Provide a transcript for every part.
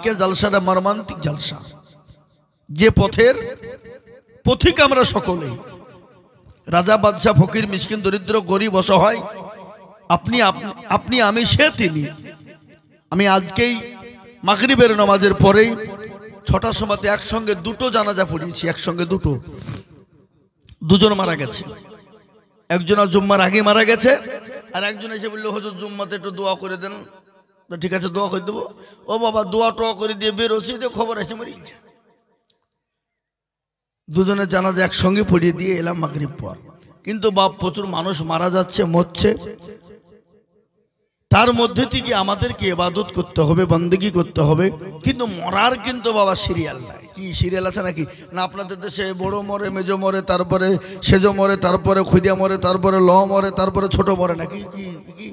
আজকের জালসাটা মর্মান্তিক জালসা, যে পথের পথিক আমরা সকলে, রাজা বাদশাহ ফকির মিসকিন দরিদ্র গরিব অসহায়, আপনি আপনি আমি সে তিনি। আমি আজকেই মাগরিবের নামাজের পরেই 6টার সময়তে একসঙ্গে দুটো জানাজা পড়িয়েছি, একসঙ্গে দুজন মারা গেছে। একজন জুম্মার আগে মারা গেছে, আর একজন এসে বললো হুজুর জুম্মাতে একটু দোয়া করে দেন। তো ঠিক আছে দোয়া করে দেবো। ও বাবা দোয়া টোয়া করে দিয়ে বেরোচ্ছি, তো খবর এসে মরে গেছে। দুজনের জানাজা একসঙ্গে পড়িয়ে দিয়ে এলাম মাগরিব পর। কিন্তু বাপ প্রচুর মানুষ মারা যাচ্ছে, মরছে, তার মধ্যে থেকে আমাদেরকে ইবাদত করতে হবে, বন্দেগি করতে হবে। কিন্তু মরার কিন্তু বাবা সিরিয়াল নাই। কি সিরিয়াল আছে নাকি? না আপনাদের দেশে বড় মরে, মেজো মরে, তারপরে সেজো মরে, তারপরে খুদিয়া মরে, তারপরে ল মরে, তারপরে ছোট মরে নাকি? কি কি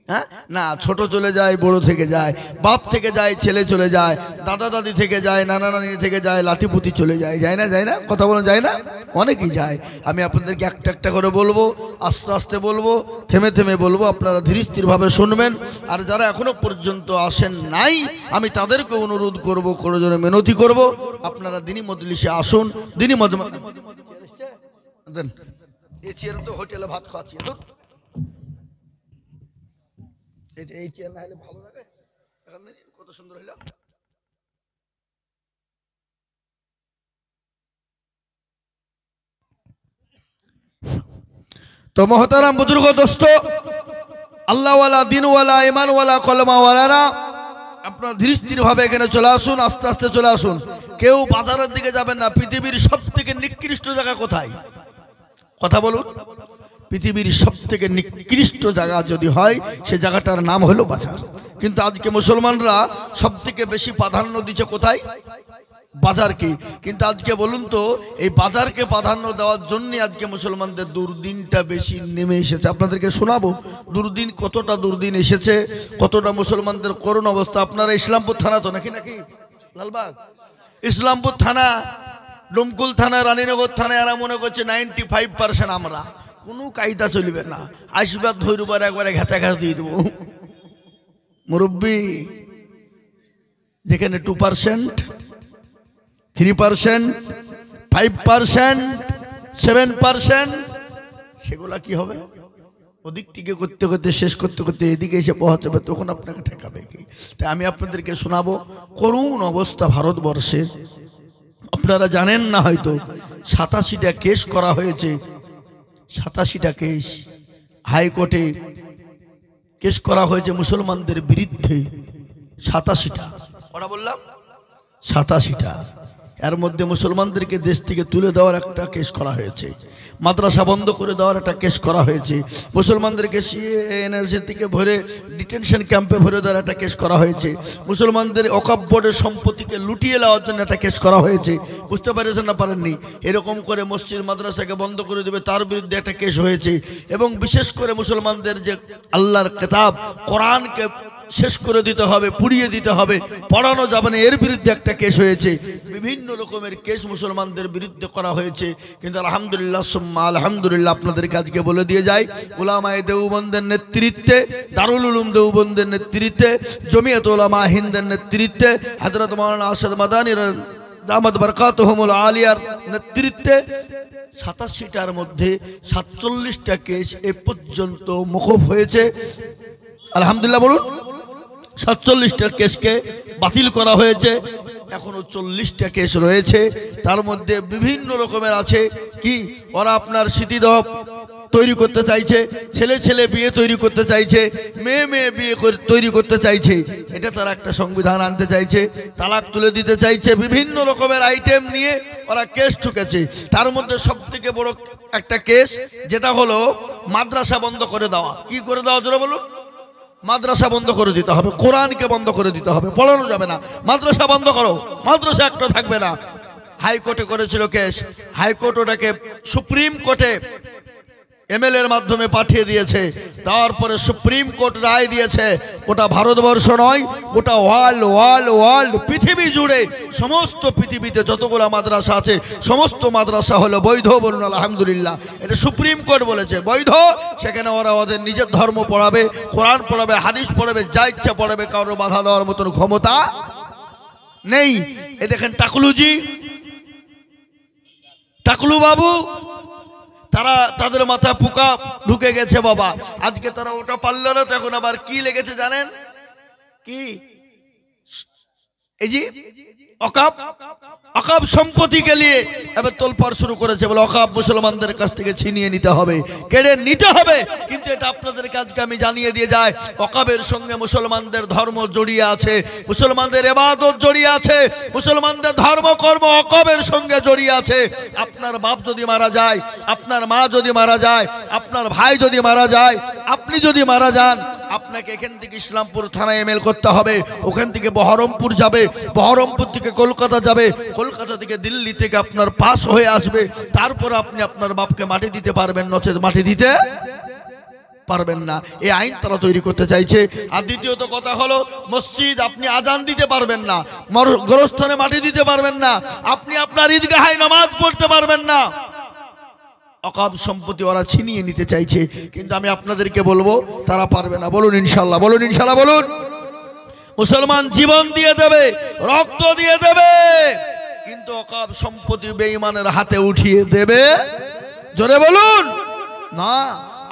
হ্যাঁ? না, ছোট চলে যায়, বড় থেকে যায়, বাপ থেকে যায়, ছেলে চলে যায়, দাদা দাদি থেকে যায়, নানা নানি থেকে যায়, লাতিপুতি চলে যায়, যায় না? যায় না? কথা বলেন যায় না? অনেকেই যায়। আমি আপনাদেরকে একটা একটা করে বলবো, আস্তে আস্তে বলবো, থেমে থেমে বলবো, আপনারা ধীর স্থিরভাবে শুনবেন। আর যারা এখনো পর্যন্ত আসেন নাই, আমি তাদেরকে অনুরোধ করবো, জন্য মিনতি করব, আপনারা দিনী মজলিসে আসুন। দিনী মজমা এই চেয়ারে তো হোটেলে ভাত খাওয়াচ্ছি, এই চেয়ার না হলে ভালো লাগে। কত সুন্দর হইল। তো মহতারাম বুজুর্গ দোস্ত, আল্লাহওয়ালা, দিনওয়ালা, ইমানওয়ালা, কলমাওয়ালারা, আপনারা ধীর স্থির ভাবে এখানে চলে আসুন, আস্তে আস্তে চলে আসুন। কেউ বাজারের দিকে যাবেন না। পৃথিবীর সব থেকে নিকৃষ্ট জায়গা কোথায়? কথা বলুন। পৃথিবীর সব থেকে নিকৃষ্ট জায়গা যদি হয়, সে জায়গাটার নাম হলো বাজার। কিন্তু আজকে মুসলমানরা সব থেকে বেশি প্রাধান্য দিচ্ছে কোথায়? বাজারকে। কিন্তু আজকে বলুন তো, এই বাজারকে প্রাধান্য দেওয়ার জন্য আজকে মুসলমানদের দুর্দিনটা বেশি নেমে এসেছে। আপনাদেরকে শোনাবো দুর্দিন, কতটা দুর্দিন এসেছে, কতটা মুসলমানদের করুণ অবস্থা। আপনারা ইসলামপুর থানা তো নাকি? লালবাগ, ইসলামপুর থানা, ডোমকুল থানা, রানীনগর থানা, এরা মনে করছে 95% আমরা। কোনো কায়দা চলবে না। আশীর্বাদ ধৈর্যবার একবারে ঘেঁচা ঘাঁচ দিয়ে দেবো। মুরব্বী, যেখানে 2%, 3%, 5%, 7%, সেগুলা কি হবে? ওদিক থেকে করতে করতে, শেষ করতে করতে এদিকে এসে পৌঁছাবে, তখন আপনাকে ঠেকাবে কি? তাই আমি আপনাদেরকে শোনাবো করুণ অবস্থা ভারতবর্ষের। আপনারা জানেন না হয়তো, 87টা কেস করা হয়েছে। 87টা কেস হাইকোর্টে কেস করা হয়েছে মুসলমানদের বিরুদ্ধে। 87টা। ওরা বললাম 87টা। এর মধ্যে মুসলমানদেরকে দেশ থেকে তুলে দেওয়ার একটা কেস করা হয়েছে, মাদ্রাসা বন্ধ করে দেওয়ার একটা কেস করা হয়েছে, মুসলমানদেরকে সিএনএসি থেকে ভরে ডিটেনশন ক্যাম্পে ভরে দেওয়ার একটা কেস করা হয়েছে, মুসলমানদের ওয়াকফ বোর্ডের সম্পত্তিকে লুটিয়ে নেওয়ার জন্য একটা কেস করা হয়েছে। বুঝতে পারেছেন না পারেননি? এরকম করে মসজিদ মাদ্রাসাকে বন্ধ করে দেবে তার বিরুদ্ধে একটা কেস হয়েছে। এবং বিশেষ করে মুসলমানদের যে আল্লাহর কিতাব কোরআনকে শেষ করে দিতে হবে, পুড়িয়ে দিতে হবে, পড়ানো যাবে না, এর বিরুদ্ধে একটা কেস হয়েছে। বিভিন্ন রকমের কেস মুসলমানদের বিরুদ্ধে করা হয়েছে। কিন্তু আলহামদুলিল্লাহ সুম্মা আলহামদুলিল্লাহ, আপনাদেরকে আজকে বলে দিয়ে যাই, উলামায়ে দেওবন্দের নেতৃত্বে, দারুল উলুম দেওবন্দের নেতৃত্বে, জমিয়ত উলামা হিন্দের নেতৃত্বে, হযরত মাওলানা আরশাদ মাদানী দামাত বরকাতুহুমুল আলিয়ার নেতৃত্বে 87টার মধ্যে 47টা কেস এ পর্যন্ত মওকুফ হয়েছে। আলহামদুলিল্লাহ বলুন। 47টা কেসকে বাতিল করা হয়েছে। এখনো 40টা কেস রয়েছে। তার মধ্যে বিভিন্ন রকমের আছে। কি ওরা আপনার স্মৃতিদহ তৈরি করতে চাইছে, ছেলে ছেলে বিয়ে তৈরি করতে চাইছে, মেয়ে মেয়ে বিয়ে তৈরি করতে চাইছে, এটা তারা একটা সংবিধান আনতে চাইছে, তালাক তুলে দিতে চাইছে, বিভিন্ন রকমের আইটেম নিয়ে ওরা কেস ঠুকেছে। তার মধ্যে সব থেকে বড় একটা কেস যেটা হলো মাদ্রাসা বন্ধ করে দেওয়া। কি করে দেওয়া জোরে বলুন? মাদ্রাসা বন্ধ করে দিতে হবে, কোরআনকে বন্ধ করে দিতে হবে, পড়ানো যাবে না। মাদ্রাসা বন্ধ করো, মাদ্রাসা একটা থাকবে না। হাইকোর্টে করেছিল কেস, হাইকোর্ট ওটাকে সুপ্রিম কোর্টে এমএলএর মাধ্যমে পাঠিয়ে দিয়েছে। তারপরে সুপ্রিম কোর্ট রায় দিয়েছে, গোটা ভারতবর্ষ নয়, গোটা ওয়ার্ল্ড পৃথিবী জুড়ে সমস্ত পৃথিবীতে যতগুলো মাদ্রাসা আছে সমস্ত মাদ্রাসা হলো বৈধ। বলুন আলহামদুলিল্লাহ। এটা সুপ্রিম কোর্ট বলেছে বৈধ। সেখানে ওরা ওদের নিজের ধর্ম পড়াবে, কোরআন পড়াবে, হাদিস পড়াবে, যা ইচ্ছা পড়াবে, কারোর বাধা দেওয়ার মতন ক্ষমতা নেই। এ দেখেন টাকলুজি, টাকলু বাবু, তারা তাদের মাথায় পোকা ঢুকে গেছে বাবা। আজকে তারা ওটা পারল না, তো এখন আবার কি লেগেছে জানেন কি? এই যে অকাপ, অকাপ সম্পত্তিকে নিয়ে এবার তোলপাড় শুরু করেছে। বলে অকাপ মুসলমানদের কাছ থেকে ছিনিয়ে নিতে হবে, কেড়ে নিতে হবে। কিন্তু এটা আপনাদের কাজকে আমি জানিয়ে দিয়ে যাই, অকাবের সঙ্গে মুসলমানদের ধর্ম জড়িয়ে আছে, মুসলমানদের ইবাদত জড়িয়ে আছে, মুসলমানদের ধর্মকর্ম অকাবের সঙ্গে জড়িয়ে আছে। আপনার বাপ যদি মারা যায়, আপনার মা যদি মারা যায়, আপনার ভাই যদি মারা যায়, আপনি যদি মারা যান, আপনাকে এখান থেকে ইসলামপুর থানায় এমএল করতে হবে, ওখান থেকে বহরমপুর যাবে, বহরমপুর থেকে কলকাতা যাবে, কলকাতা থেকে দিল্লি থেকে আপনার পাস হয়ে আসবে। তারপর আপনি আপনার বাপকে মাটি দিতে পারবেন, নচেত মাটি দিতে পারবেন না। এই আইন তারা তৈরি করতে চাইছে। আর দ্বিতীয়ত কথা হলো, মসজিদ আপনি আজান দিতে পারবেন না, গোরস্থানে মাটি দিতে পারবেন না, আপনি আপনার ঈদগাহে নামাজ পড়তে পারবেন না। অকাব সম্পত্তি ওরা ছিনিয়ে নিতে চাইছে, কিন্তু আমি আপনাদেরকে বলবো তারা পারবে না। বলুন ইনশাল্লাহ, বলুন ইনশাল্লাহ, বলুন। মুসলমান জীবন দিয়ে দেবে, রক্ত দিয়ে দেবে, কিন্তু অকাব সম্পত্তি বেঈমানের হাতে উঠিয়ে দেবে? জোরে বলুন না।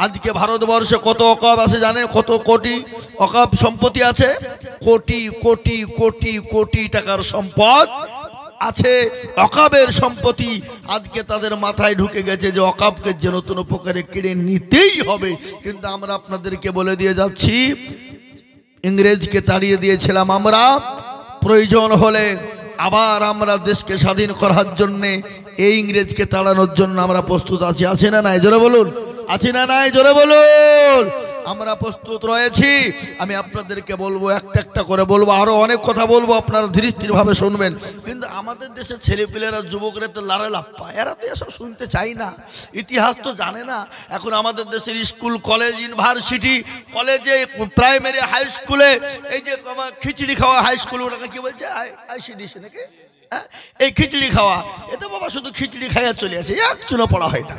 আজকে ভারতবর্ষে কত অকাব আছে জানেন? কত কোটি অকাব সম্পত্তি আছে? কোটি কোটি কোটি কোটি টাকার সম্পদ আছে, অকাবের সম্পত্তি। আজকে তাদের মাথায় ঢুকে গেছে যে অকাবকে যে নতুন উপকারে কেড়ে নিতেই হবে। কিন্তু আমরা আপনাদেরকে বলে দিয়ে যাচ্ছি, ইংরেজকে তাড়িয়ে দিয়েছিলাম আমরা, প্রয়োজন হলে আবার আমরা দেশকে স্বাধীন করার জন্যে এই ইংরেজকে তাড়ানোর জন্য আমরা প্রস্তুত আছি। আছে না নাই? জোরে বলুন। আছি না নাই? জোরে বলুন। আমরা প্রস্তুত রয়েছি। আমি আপনাদেরকে বলবো, একটা একটা করে বলবো, আরো অনেক কথা বলবো, আপনারা ধীরে স্থির ভাবে শুনবেন। কিন্তু আমাদের দেশের ছেলেপিলেরা, যুবকরা তো লারে লাপ্পা, এরা তো এসব শুনতে চাই না, ইতিহাস তো জানে না। এখন আমাদের দেশের স্কুল, কলেজ, ইউনিভার্সিটি, কলেজে, প্রাইমারি, হাই স্কুলে, এই যে খিচড়ি খাওয়া হাই স্কুল, ওটাকে কি বলছে? আইসিডিসি নাকি? হ্যাঁ, এই খিচড়ি খাওয়া, এতে বাবা শুধু খিচড়ি খাইয়া চলে আসে, একচুনো পড়া হয় না,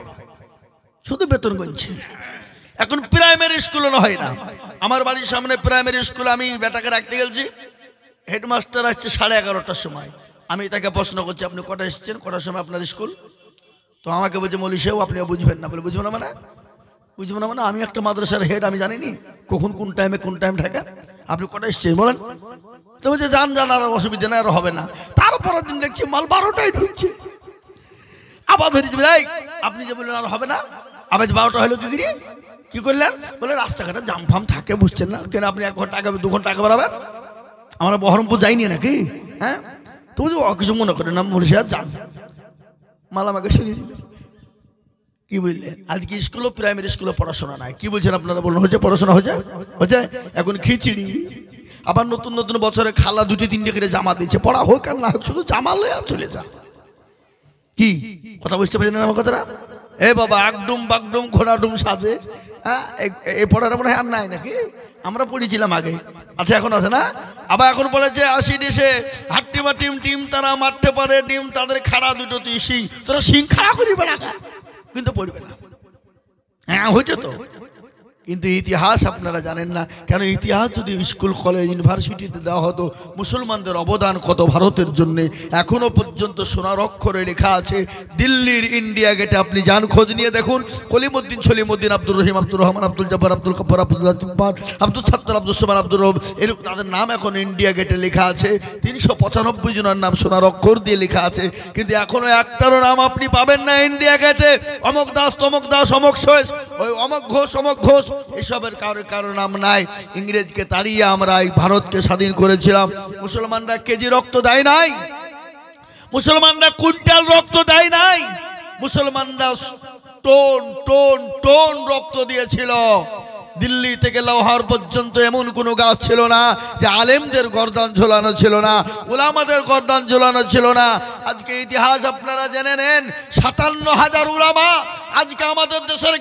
শুধু বেতন গুনছে। এখন প্রাইমারি স্কুলও হয় না। আমার বাড়ির সামনে প্রাইমারি স্কুল, আমি বেটাকে রাখতে গেছি, হেডমাস্টার আসছে 11:30টার সময়। আমি তাকে প্রশ্ন করছি, আপনি কটা এসেছেন, কটার সময় আপনার স্কুল? তো আমাকে বলছে, মৌলী সাহেব আপনি বুঝবেন না। বলে বুঝবো না মানে? বুঝবো না মানে? আমি একটা মাদ্রাসার হেড, আমি জানিনি কখন কোন টাইমে কোন টাইম থাকে? আপনি কটা এসছেন বলেন? তো বলছে যান যান, আর অসুবিধা নেই, আর হবে না। তারপরের দিন দেখছি মাল 12টায় ঢুকছে। আবার ধরেছি, আপনি যে বললেন আর হবে না, আবার 12টা হলো কি করি? কি করলেন? বলে রাস্তাঘাটে জাম ফাম থাকে, বুঝছেন না কেন? আপনি 1 ঘন্টা আগে 2 ঘন্টা আগে বাড়াবেন? আমরা বহরমপুর যাইনি নাকি? হ্যাঁ, তো কিছু মনে করেন না, মৌলী সাহেব যান। মাল আমাকে শুনিয়ে দিল। কি বুঝলেন? আজকে স্কুলও, প্রাইমারি স্কুলে পড়াশোনা নাই। কি বলছেন আপনারা? বলুন, হচ্ছে পড়াশোনা হচ্ছে? হচ্ছে। এখন খিচড়ি, আবার নতুন নতুন বছরে খালা 2-3টে করে জামা দিচ্ছে। পড়া হোক আর না হোক, শুধু জামা লয়ে চলে যা। কি কথা বুঝতে পারছেন আমার কথাটা? এ বাবা, আকডুম বাগডুম ঘোড়াডুম সাজে। হ্যাঁ, এই পড়াটা মনে হয় আর নাই নাকি? আমরা পড়েছিলাম আগে, আচ্ছা এখন আছে না? আবার এখন বলেছে 80 দেশে হাট্টিমা টিম টিম তারা মারতে পারে ডিম, তাদের খাড়া দুটো তুই সিং, তোরা সিং খাড়া করি বেড়া, কিন্তু পড়বে না। হ্যাঁ হয়েছে তো, কিন্তু ইতিহাস আপনারা জানেন না। কেন? ইতিহাস যদি স্কুল, কলেজ, ইউনিভার্সিটিতে দেওয়া হতো, মুসলমানদের অবদান কত ভারতের জন্য এখনো পর্যন্ত সোনার অক্ষরে লেখা আছে। দিল্লির ইন্ডিয়া গেটে আপনি যান, খোঁজ নিয়ে দেখুন, কলিমুদ্দিন, সলিমুদ্দিন, আব্দুর রহিম, আব্দুর রহমান, আব্দুল জব্বার, আব্দুল গফ্ফার, আব্দুল জব্বার, আব্দুল সাত্তার, আব্দুল সুবহান, আব্দুর রব, এরকম তাদের নাম এখন ইন্ডিয়া গেটে লেখা আছে। 395 জনের নাম সোনার অক্ষর দিয়ে লেখা আছে, কিন্তু এখনো একটারও নাম আপনি পাবেন না ইন্ডিয়া গেটে। অমক দাস, তমক দাস, অমক শেষ, ওই অমক ঘোষ, অমক ঘোষ, এসবের কারো নাম নাই। ইংরেজকে তাড়িয়ে আমরা এই ভারতকে স্বাধীন করেছিলাম। মুসলমানরা কেজি রক্ত দেয় নাই, মুসলমানরা কুইন্টাল রক্ত দেয় নাই, মুসলমানরা টন টন টন রক্ত দিয়েছিল। দিল্লি থেকে লাহোর পর্যন্ত এমন কোনো গাছ ছিল না যে আলেমদের গর্দান ঝোলানো ছিল না, উলামাদের গর্দান ঝোলানো ছিল না। আজকে ইতিহাস আপনারা জেনে নেন, 57,000 উলামা। আজকে আমাদের দেশের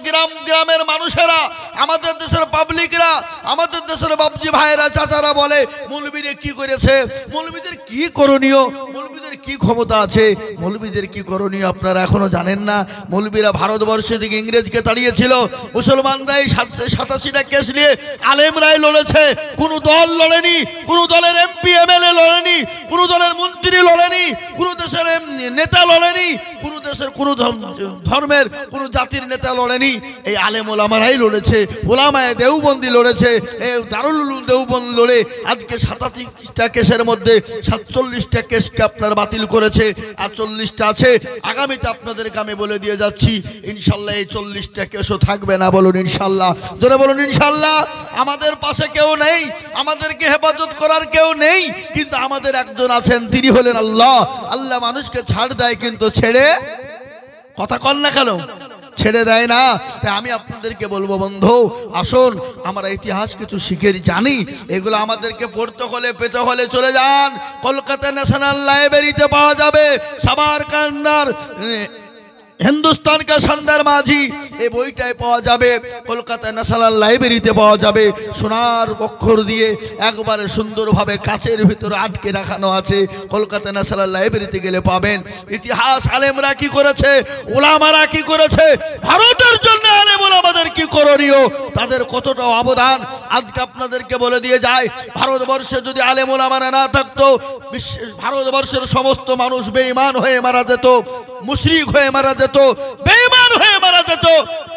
গ্রামের মানুষেরা, আমাদের দেশের পাবলিকরা, আমাদের দেশের বাবজি ভাইয়েরা, চাচারা বলে মৌলবীরা কি করেছে, মৌলবীদের কি করণীয়, মৌলবীদের মৌলবীর কি ক্ষমতা আছে, মৌলবীদের কি করণীয় আপনারা এখনো জানেন না। মৌলবীরা ভারতবর্ষে থেকে ইংরেজকে তাড়িয়েছিল, মুসলমানরাই 87টা কেস নিয়ে আলেমরাই লড়েছে, কোনো দল লড়েনি, কোনো দলের এমপি এমএলএ লড়েনি, কোনো দলের মন্ত্রী লড়েনি, কোনো দেশের নেতা লড়েনি, কোনো দেশের কোনো ধর্মের কোনো জাতির নেতা লড়েনি, এই আলেম ওলামারাই লড়েছে। ওলামায়ে দেওবন্দি লড়েছে, এই দারুল উলুম দেওবন্দ লড়ে আজকে 87টা কেসের মধ্যে 47টা কেসকে আপনার বাতিল করেছে, আর 40টা আছে। আগামীতে আপনাদেরকে আমি বলে দিয়ে যাচ্ছি, ইনশাল্লাহ এই 40টা কেসও থাকবে না। বলুন ইনশাল্লাহ, জোরে বলুন ইনশাল্লাহ। আমাদের পাশে কেউ নেই, আমাদেরকে হেফাজত করার কেউ নেই, কিন্তু আমাদের একজন আছেন, তিনি হলেন আল্লাহ। আল্লাহ মানুষকে ছাড় দেয় কিন্তু ছেড়ে, কথা কল না কেন, ছেড়ে দেয় না। তাই আমি আপনাদেরকে বলবো বন্ধু, আসুন আমরা ইতিহাস কিছু শিখে জানি, এগুলো আমাদেরকে পড়তে হলে পেতে হলে চলে যান, কলকাতা ন্যাশনাল লাইব্রেরিতে পাওয়া যাবে সাবারকান্দার হিন্দুস্তান কা সন্দার মাঝি, এই বইটাই পাওয়া যাবে, কলকাতা ন্যাশনাল লাইব্রেরিতে পাওয়া যাবে। সোনার অক্ষর দিয়ে একবারে সুন্দরভাবে কাচের ভিতরে আটকে রাখানো আছে, কলকাতা ন্যাশনাল লাইব্রেরিতে গেলে পাবেন। ইতিহাস আলেমরা কি করেছে, ওলামারা কি করেছে, ভারতের জন্য আলেম ওলামাদের কি করণীয়, তাদের কতটা অবদান আজকে আপনাদেরকে বলে দিয়ে যায়। ভারতবর্ষে যদি আলেম ওলামারা না থাকতো, ভারতবর্ষের সমস্ত মানুষ বেঈমান হয়ে মারা যেত, মুশরিক হয়ে মারা যেত, বেঈমান হয়ে মারা যেত।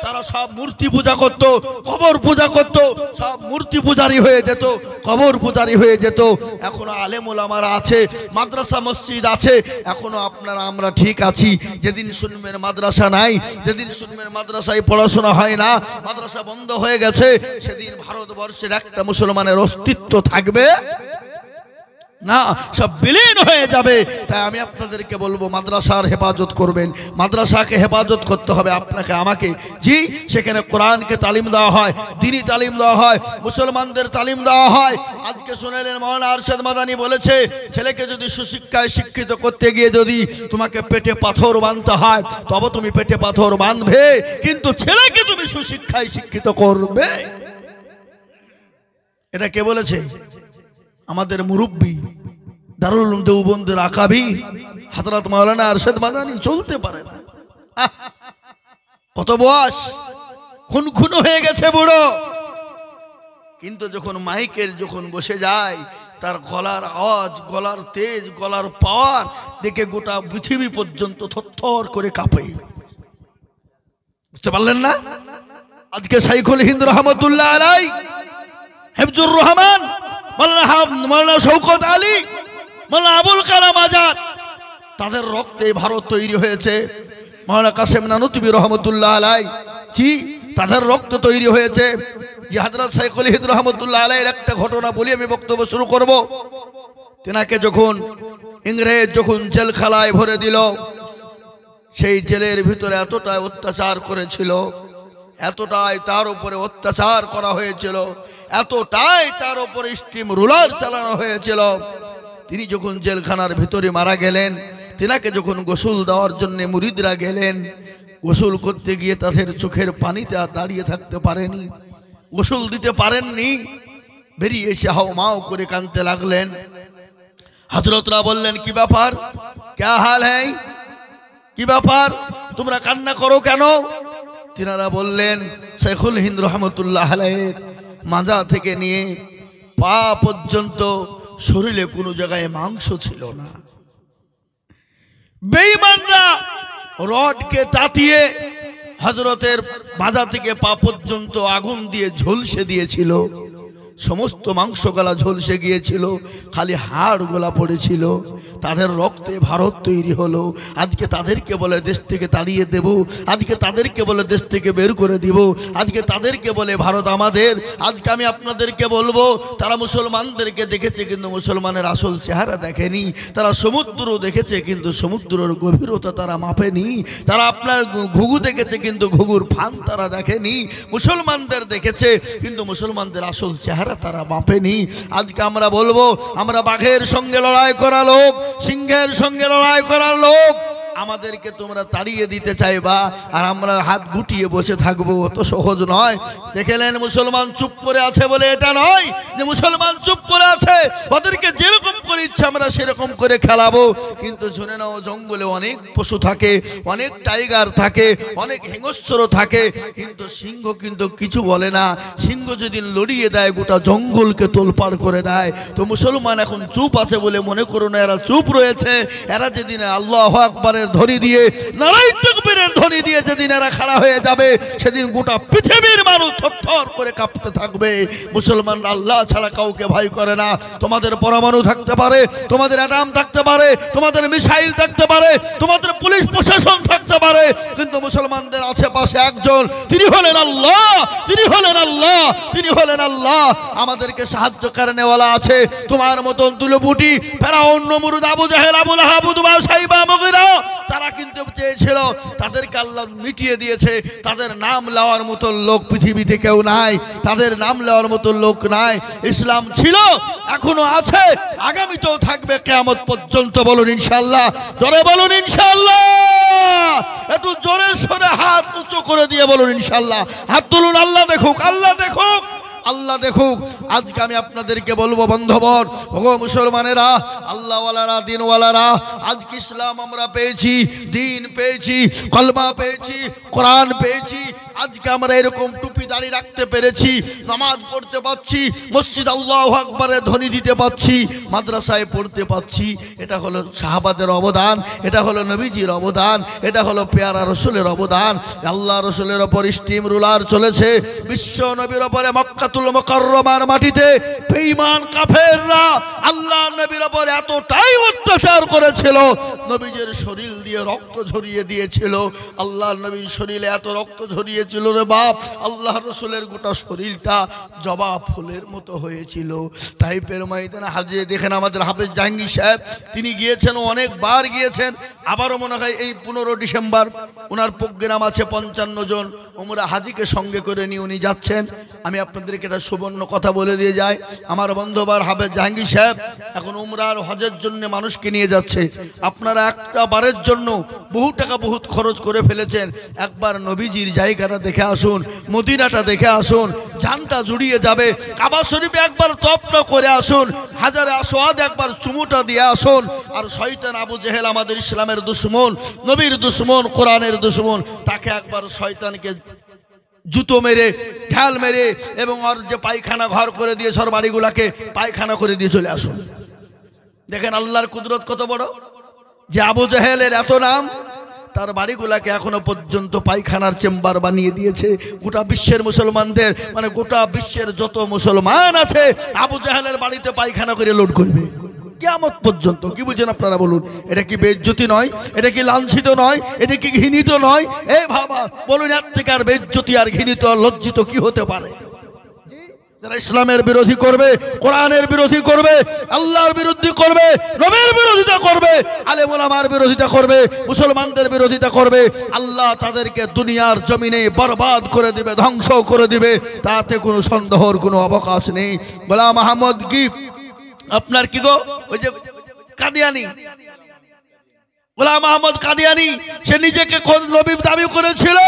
তারা সব মূর্তি পূজা করত, কবর পূজা করত, সব মূর্তি পূজারি হয়ে যেত, কবর পূজারি হয়ে যেত। এখনো আলেম ওলামারা আছে, মাদ্রাসা মসজিদ আছে, এখনো আপনারা আমরা ঠিক আছি। যেদিন শুনবেন মাদ্রাসা নাই, যেদিন শুনবেন মাদ্রাসায় পড়াশোনা হয় না, মাদ্রাসা বন্ধ হয়ে গেছে, সেদিন ভারতবর্ষের একটা মুসলমানের অস্তিত্ব থাকবে না, সব বিলীন হয়ে যাবে। তাই আমি আপনাদেরকে বলবো, মাদ্রাসার হেফাজত করবেন, মাদ্রাসাকে হেফাজত করতে হবে আপনাকে আমাকে। জি, সেখানে কোরআনকে তালিম দেওয়া হয়, দ্বীনি তালিম দেওয়া হয়, মুসলমানদের তালিম দেওয়া হয়। আজকে শুনেলেন মাওলানা আরশাদ মাদানী বলেছে, ছেলেকে যদি সুশিক্ষায় শিক্ষিত করতে গিয়ে যদি তোমাকে পেটে পাথর বাঁধতে হয়, তবে তুমি পেটে পাথর বাঁধবে, কিন্তু ছেলেকে তুমি সুশিক্ষায় শিক্ষিত করবে। এটা কে বলেছে? আমাদের মুরব্বী দারুল উলুম দেওবন্দের আকাবির হযরত মাওলানা আরশাদ মাদানী। চলতে পারে না, কত বয়স, খুন হয়ে গেছে বুড়ো, কিন্তু যখন মাইকের যখন বসে যায়, তার গলার আওয়াজ, গলার তেজ, গলার পাওয়ার দেখে গোটা পৃথিবী পর্যন্ত থরথর করে কাঁপে। বুঝতে পারলেন না? আজকে শাইখুল হিন্দ রহমতুল্লাহ আলাই, হিফজুর রহমান, মাওলানা শওকত আলী, মাওলানা আবুল কালাম আজাদ, তাদের রক্তে ভারত তৈরি হয়েছে। মাওলানা কাসেম নানুতুবি রহমতুল্লাহ আলাই, জি, তাদের রক্ত তৈরি হয়েছে। যে হযরত শাইখুল হিন্দ রহমতুল্লাহ আলাইয়ের একটা ঘটনা বলি, আমি বক্তব্য শুরু করব। তেনাকে যখন ইংরেজ যখন জেলখানায় ভরে দিল, সেই জেলের ভিতরে এতটাই অত্যাচার করেছিল, এতটাই তার উপরে অত্যাচার করা হয়েছিল, এতটাই তার উপরে স্টিম রুলার চালানো হয়েছিল। তিনি যখন জেলখানার ভিতরে মারা গেলেন, তেনাকে যখন গোসল দেওয়ার জন্য মুরিদরা গেলেন, গোসল করতে গিয়ে তাদের চোখের পানিতে আর দাঁড়িয়ে থাকতে পারেনি, গোসল দিতে পারেননি, বেরিয়ে এসে হাওমাও করে কাঁদতে লাগলেন। হযরতরা বললেন, কি ব্যাপার, ক্যা হাল হ্যায়, কি ব্যাপার, তোমরা কান্না করো কেন? তিনারা বললেন, শাইখুল হিন্দ রহমতুল্লাহ আলাইহির মাজা থেকে নিয়ে পা পর্যন্ত শরীরে কোনো জায়গায় মাংস ছিল না। বেঈমানরা রডকে তাতিয়ে হযরতের মাজা থেকে পা পর্যন্ত আগুন দিয়ে ঝলসে দিয়েছিল, সমস্ত মাংস গলা ঝলসে গিয়েছিল, খালি হাড় গোলা পড়েছিল। তাদের রক্তে ভারত তৈরি হলো। আজকে তাদেরকে বলে দেশ থেকে তাড়িয়ে দেব, আজকে তাদেরকে বলে দেশ থেকে বের করে দিব, আজকে তাদেরকে বলে ভারত আমাদের। আজকে আমি আপনাদেরকে বলবো, তারা মুসলমানদেরকে দেখেছে কিন্তু মুসলমানের আসল চেহারা দেখেনি। তারা সমুদ্র দেখেছে কিন্তু সমুদ্রের গভীরতা তারা মাপেনি। তারা আপনার ঘুঘু দেখেছে কিন্তু ঘুঘুর ফান তারা দেখেনি। মুসলমানদের দেখেছে কিন্তু মুসলমানদের আসল চেহারা তারা মাপেনি। আজকে আমরা বলবো, আমরা বাঘের সঙ্গে লড়াই করা লোক, সিংহের সঙ্গে লড়াই করার লোক, আমাদেরকে তোমরা তাড়িয়ে দিতে চাইবা আর আমরা হাত গুটিয়ে বসে থাকবো, অত সহজ নয়। দেখলেন মুসলমান চুপ করে আছে বলে এটা নয় যে মুসলমান চুপ করে আছে ওদেরকে যেরকম করে ইচ্ছা আমরা সেরকম করে খেলাবো। কিন্তু শুনে নাও, জঙ্গলে অনেক পশু থাকে, অনেক টাইগার থাকে, অনেক হিংস্র থাকে, কিন্তু সিংহ কিন্তু কিছু বলে না। সিংহ যদি লড়িয়ে দেয় গোটা জঙ্গলকে তোলপাড় করে দেয়। তো মুসলমান এখন চুপ আছে বলে মনে করো না এরা চুপ রয়েছে। এরা যেদিন আল্লাহু আকবারের ধ্বনি দিয়ে, নারায়ে তাকবীরের ধ্বনি দিয়ে যেদিন এরা খাড়া হয়ে যাবে, সেদিন গোটা পৃথিবীর মানুষ থরথর করে কাঁপতে থাকবে। মুসলমান আল্লাহ ছাড়া কাউকে ভয় করে না। তোমাদের পরমাণু থাকতে পারে, তোমাদের অ্যাটম থাকতে পারে, তোমাদের মিসাইল থাকতে পারে, তোমাদের পুলিশ প্রশাসন থাকতে পারে, কিন্তু মুসলমানদের আশেপাশে একজন, তিনি হলেন আল্লাহ, তিনি হলেন আল্লাহ, তিনি হলেন আল্লাহ। আমাদেরকে সাহায্য করেনেওয়ালা আছে। তোমার মতন তুলবুটি ফেরাউন, নমরুদ, আবু জাহেল, আবু লাহাব, উতবা, সাইবা, মুগীরা, তারা কিন্তু চেয়েছিল, তাদেরকে আল্লাহ মিটিয়ে দিয়েছে। তাদের নাম নেওয়ার মতো লোক পৃথিবীতে কেউ নাই, তাদের নাম নেওয়ার মতো লোক নাই। ইসলাম ছিল, এখনো আছে, আগামীতেও থাকবে কিয়ামত পর্যন্ত। বলুন ইনশাআল্লাহ, জোরে বলুন ইনশাআল্লাহ। একটু জোরে সরে হাত উঁচু করে দিয়ে বলুন ইনশাআল্লাহ। হাত তুলুন, আল্লাহ দেখুক, আল্লাহ দেখুক, আল্লাহ দেখুক। আজকে আমি আপনাদেরকে বলবো বন্ধুবর, ওগো মুসলমানেরা, আল্লাহওয়ালারা, দিনওয়ালারা, আজকে ইসলাম আমরা পেয়েছি, দিন পেয়েছি, কলমা পেয়েছি, কোরআন পেয়েছি। আজকে আমরা এরকম টুপি দাড়ি রাখতে পেরেছি, নামাজ পড়তে পাচ্ছি, মসজিদ আল্লাহু আকবারে ধ্বনি দিতে পাচ্ছি, মাদ্রাসায় পড়তে পাচ্ছি। এটা হলো সাহাবাদের অবদান, এটা হলো নবীজির অবদান, এটা হলো পেয়ারা রসুলের অবদান। আল্লাহ রসুলের ওপর স্টিম রুলার চলেছে, বিশ্ব নবীর ওপরে মক্কাতুল মুকাররমার মাটিতে বেঈমান কাফেররা আল্লাহ নবীর ওপর এতটাই অত্যাচার করেছিল, নবীজির শরীর দিয়ে রক্ত ঝরিয়ে দিয়েছিল। আল্লাহ নবীর শরীরে এত রক্ত ঝরিয়ে ছিল রে বাপ, আল্লাহ রসুলের গোটা শরীরটা জবা ফুলের মতো হয়েছিল। টাইপের ময়দানে হাজিয়ে দেখেন আমাদের হাফেজ জাহাঙ্গীর সাহেব, তিনি গিয়েছেন, অনেকবার গিয়েছেন। আবারও মনে হয় এই 15 ডিসেম্বর ওনার প্রোগ্রাম আছে 55 জন উমরা হাজিকে সঙ্গে করে নিয়ে উনি যাচ্ছেন। আমি আপনাদেরকে এটা সুবর্ণ কথা বলে দিয়ে যাই, আমার বন্ধুবার হাফেজ জাহাঙ্গীর সাহেব এখন উমরার হজের জন্য মানুষকে নিয়ে যাচ্ছে। আপনারা একটা বারের জন্য বহু টাকা বহুত খরচ করে ফেলেছেন, একবার নবীজির জায়গাটা দেখে আসুন, মদিনাটা দেখে আসুন, জানটা জুড়িয়ে যাবে। কাবা শরীফে একবার তওয়াফটা করে আসুন, হাজারে আসওয়াদ একবার চুমুটা দিয়ে আসুন। আর শয়তান আবু জেহেল আমাদের ইসলামের দুশমন, নবীর দুশমন, কোরআনের দুশমন, তাকে একবার শয়তানকে জুতো মেরে, ঢাল মেরে এবং আর যে পায়খানা ঘর করে দিয়ে সর বাড়িগুলাকে পায়খানা করে দিয়ে চলে আসুন। দেখেন আল্লাহর কুদরত কত বড়, যে আবু জেহেলের এত নাম, তার বাড়িগুলাকে এখনো পর্যন্ত পায়খানার চেম্বার বানিয়ে দিয়েছে। গোটা বিশ্বের মুসলমানদের, মানে গোটা বিশ্বের যত মুসলমান আছে, আবু জাহেলের বাড়িতে পায়খানা করে লোড করবে কিয়ামত পর্যন্ত। কি বুঝেন আপনারা বলুন? এটা কি বেইজ্জতি নয়? এটা কি লাঞ্ছিত নয়? এটা কি ঘৃণিত নয়? এই ভাবা বলুন, এর থেকে আর বেইজ্জতি আর ঘৃণিত আর লজ্জিত কি হতে পারে? যারা ইসলামের বিরোধী করবে, কোরআনের বিরোধী করবে, আল্লাহর বিরোধী করবে, নবীর বিরোধিতা করবে, আলেম ওলামার বিরোধিতা করবে, মুসলমানদের বিরোধিতা করবে, আল্লাহ তাদেরকে দুনিয়ার জমিনে বরবাদ করে দিবে, ধ্বংস করে দিবে, তাতে কোনো সন্দেহর কোনো অবকাশ নেই। গোলাম আহমদ কি আপনার কি গো, ওই যে কাদিয়ানি, গোলাম আহমদ কাদিয়ানি, সে নিজেকে নবী দাবি করেছিল।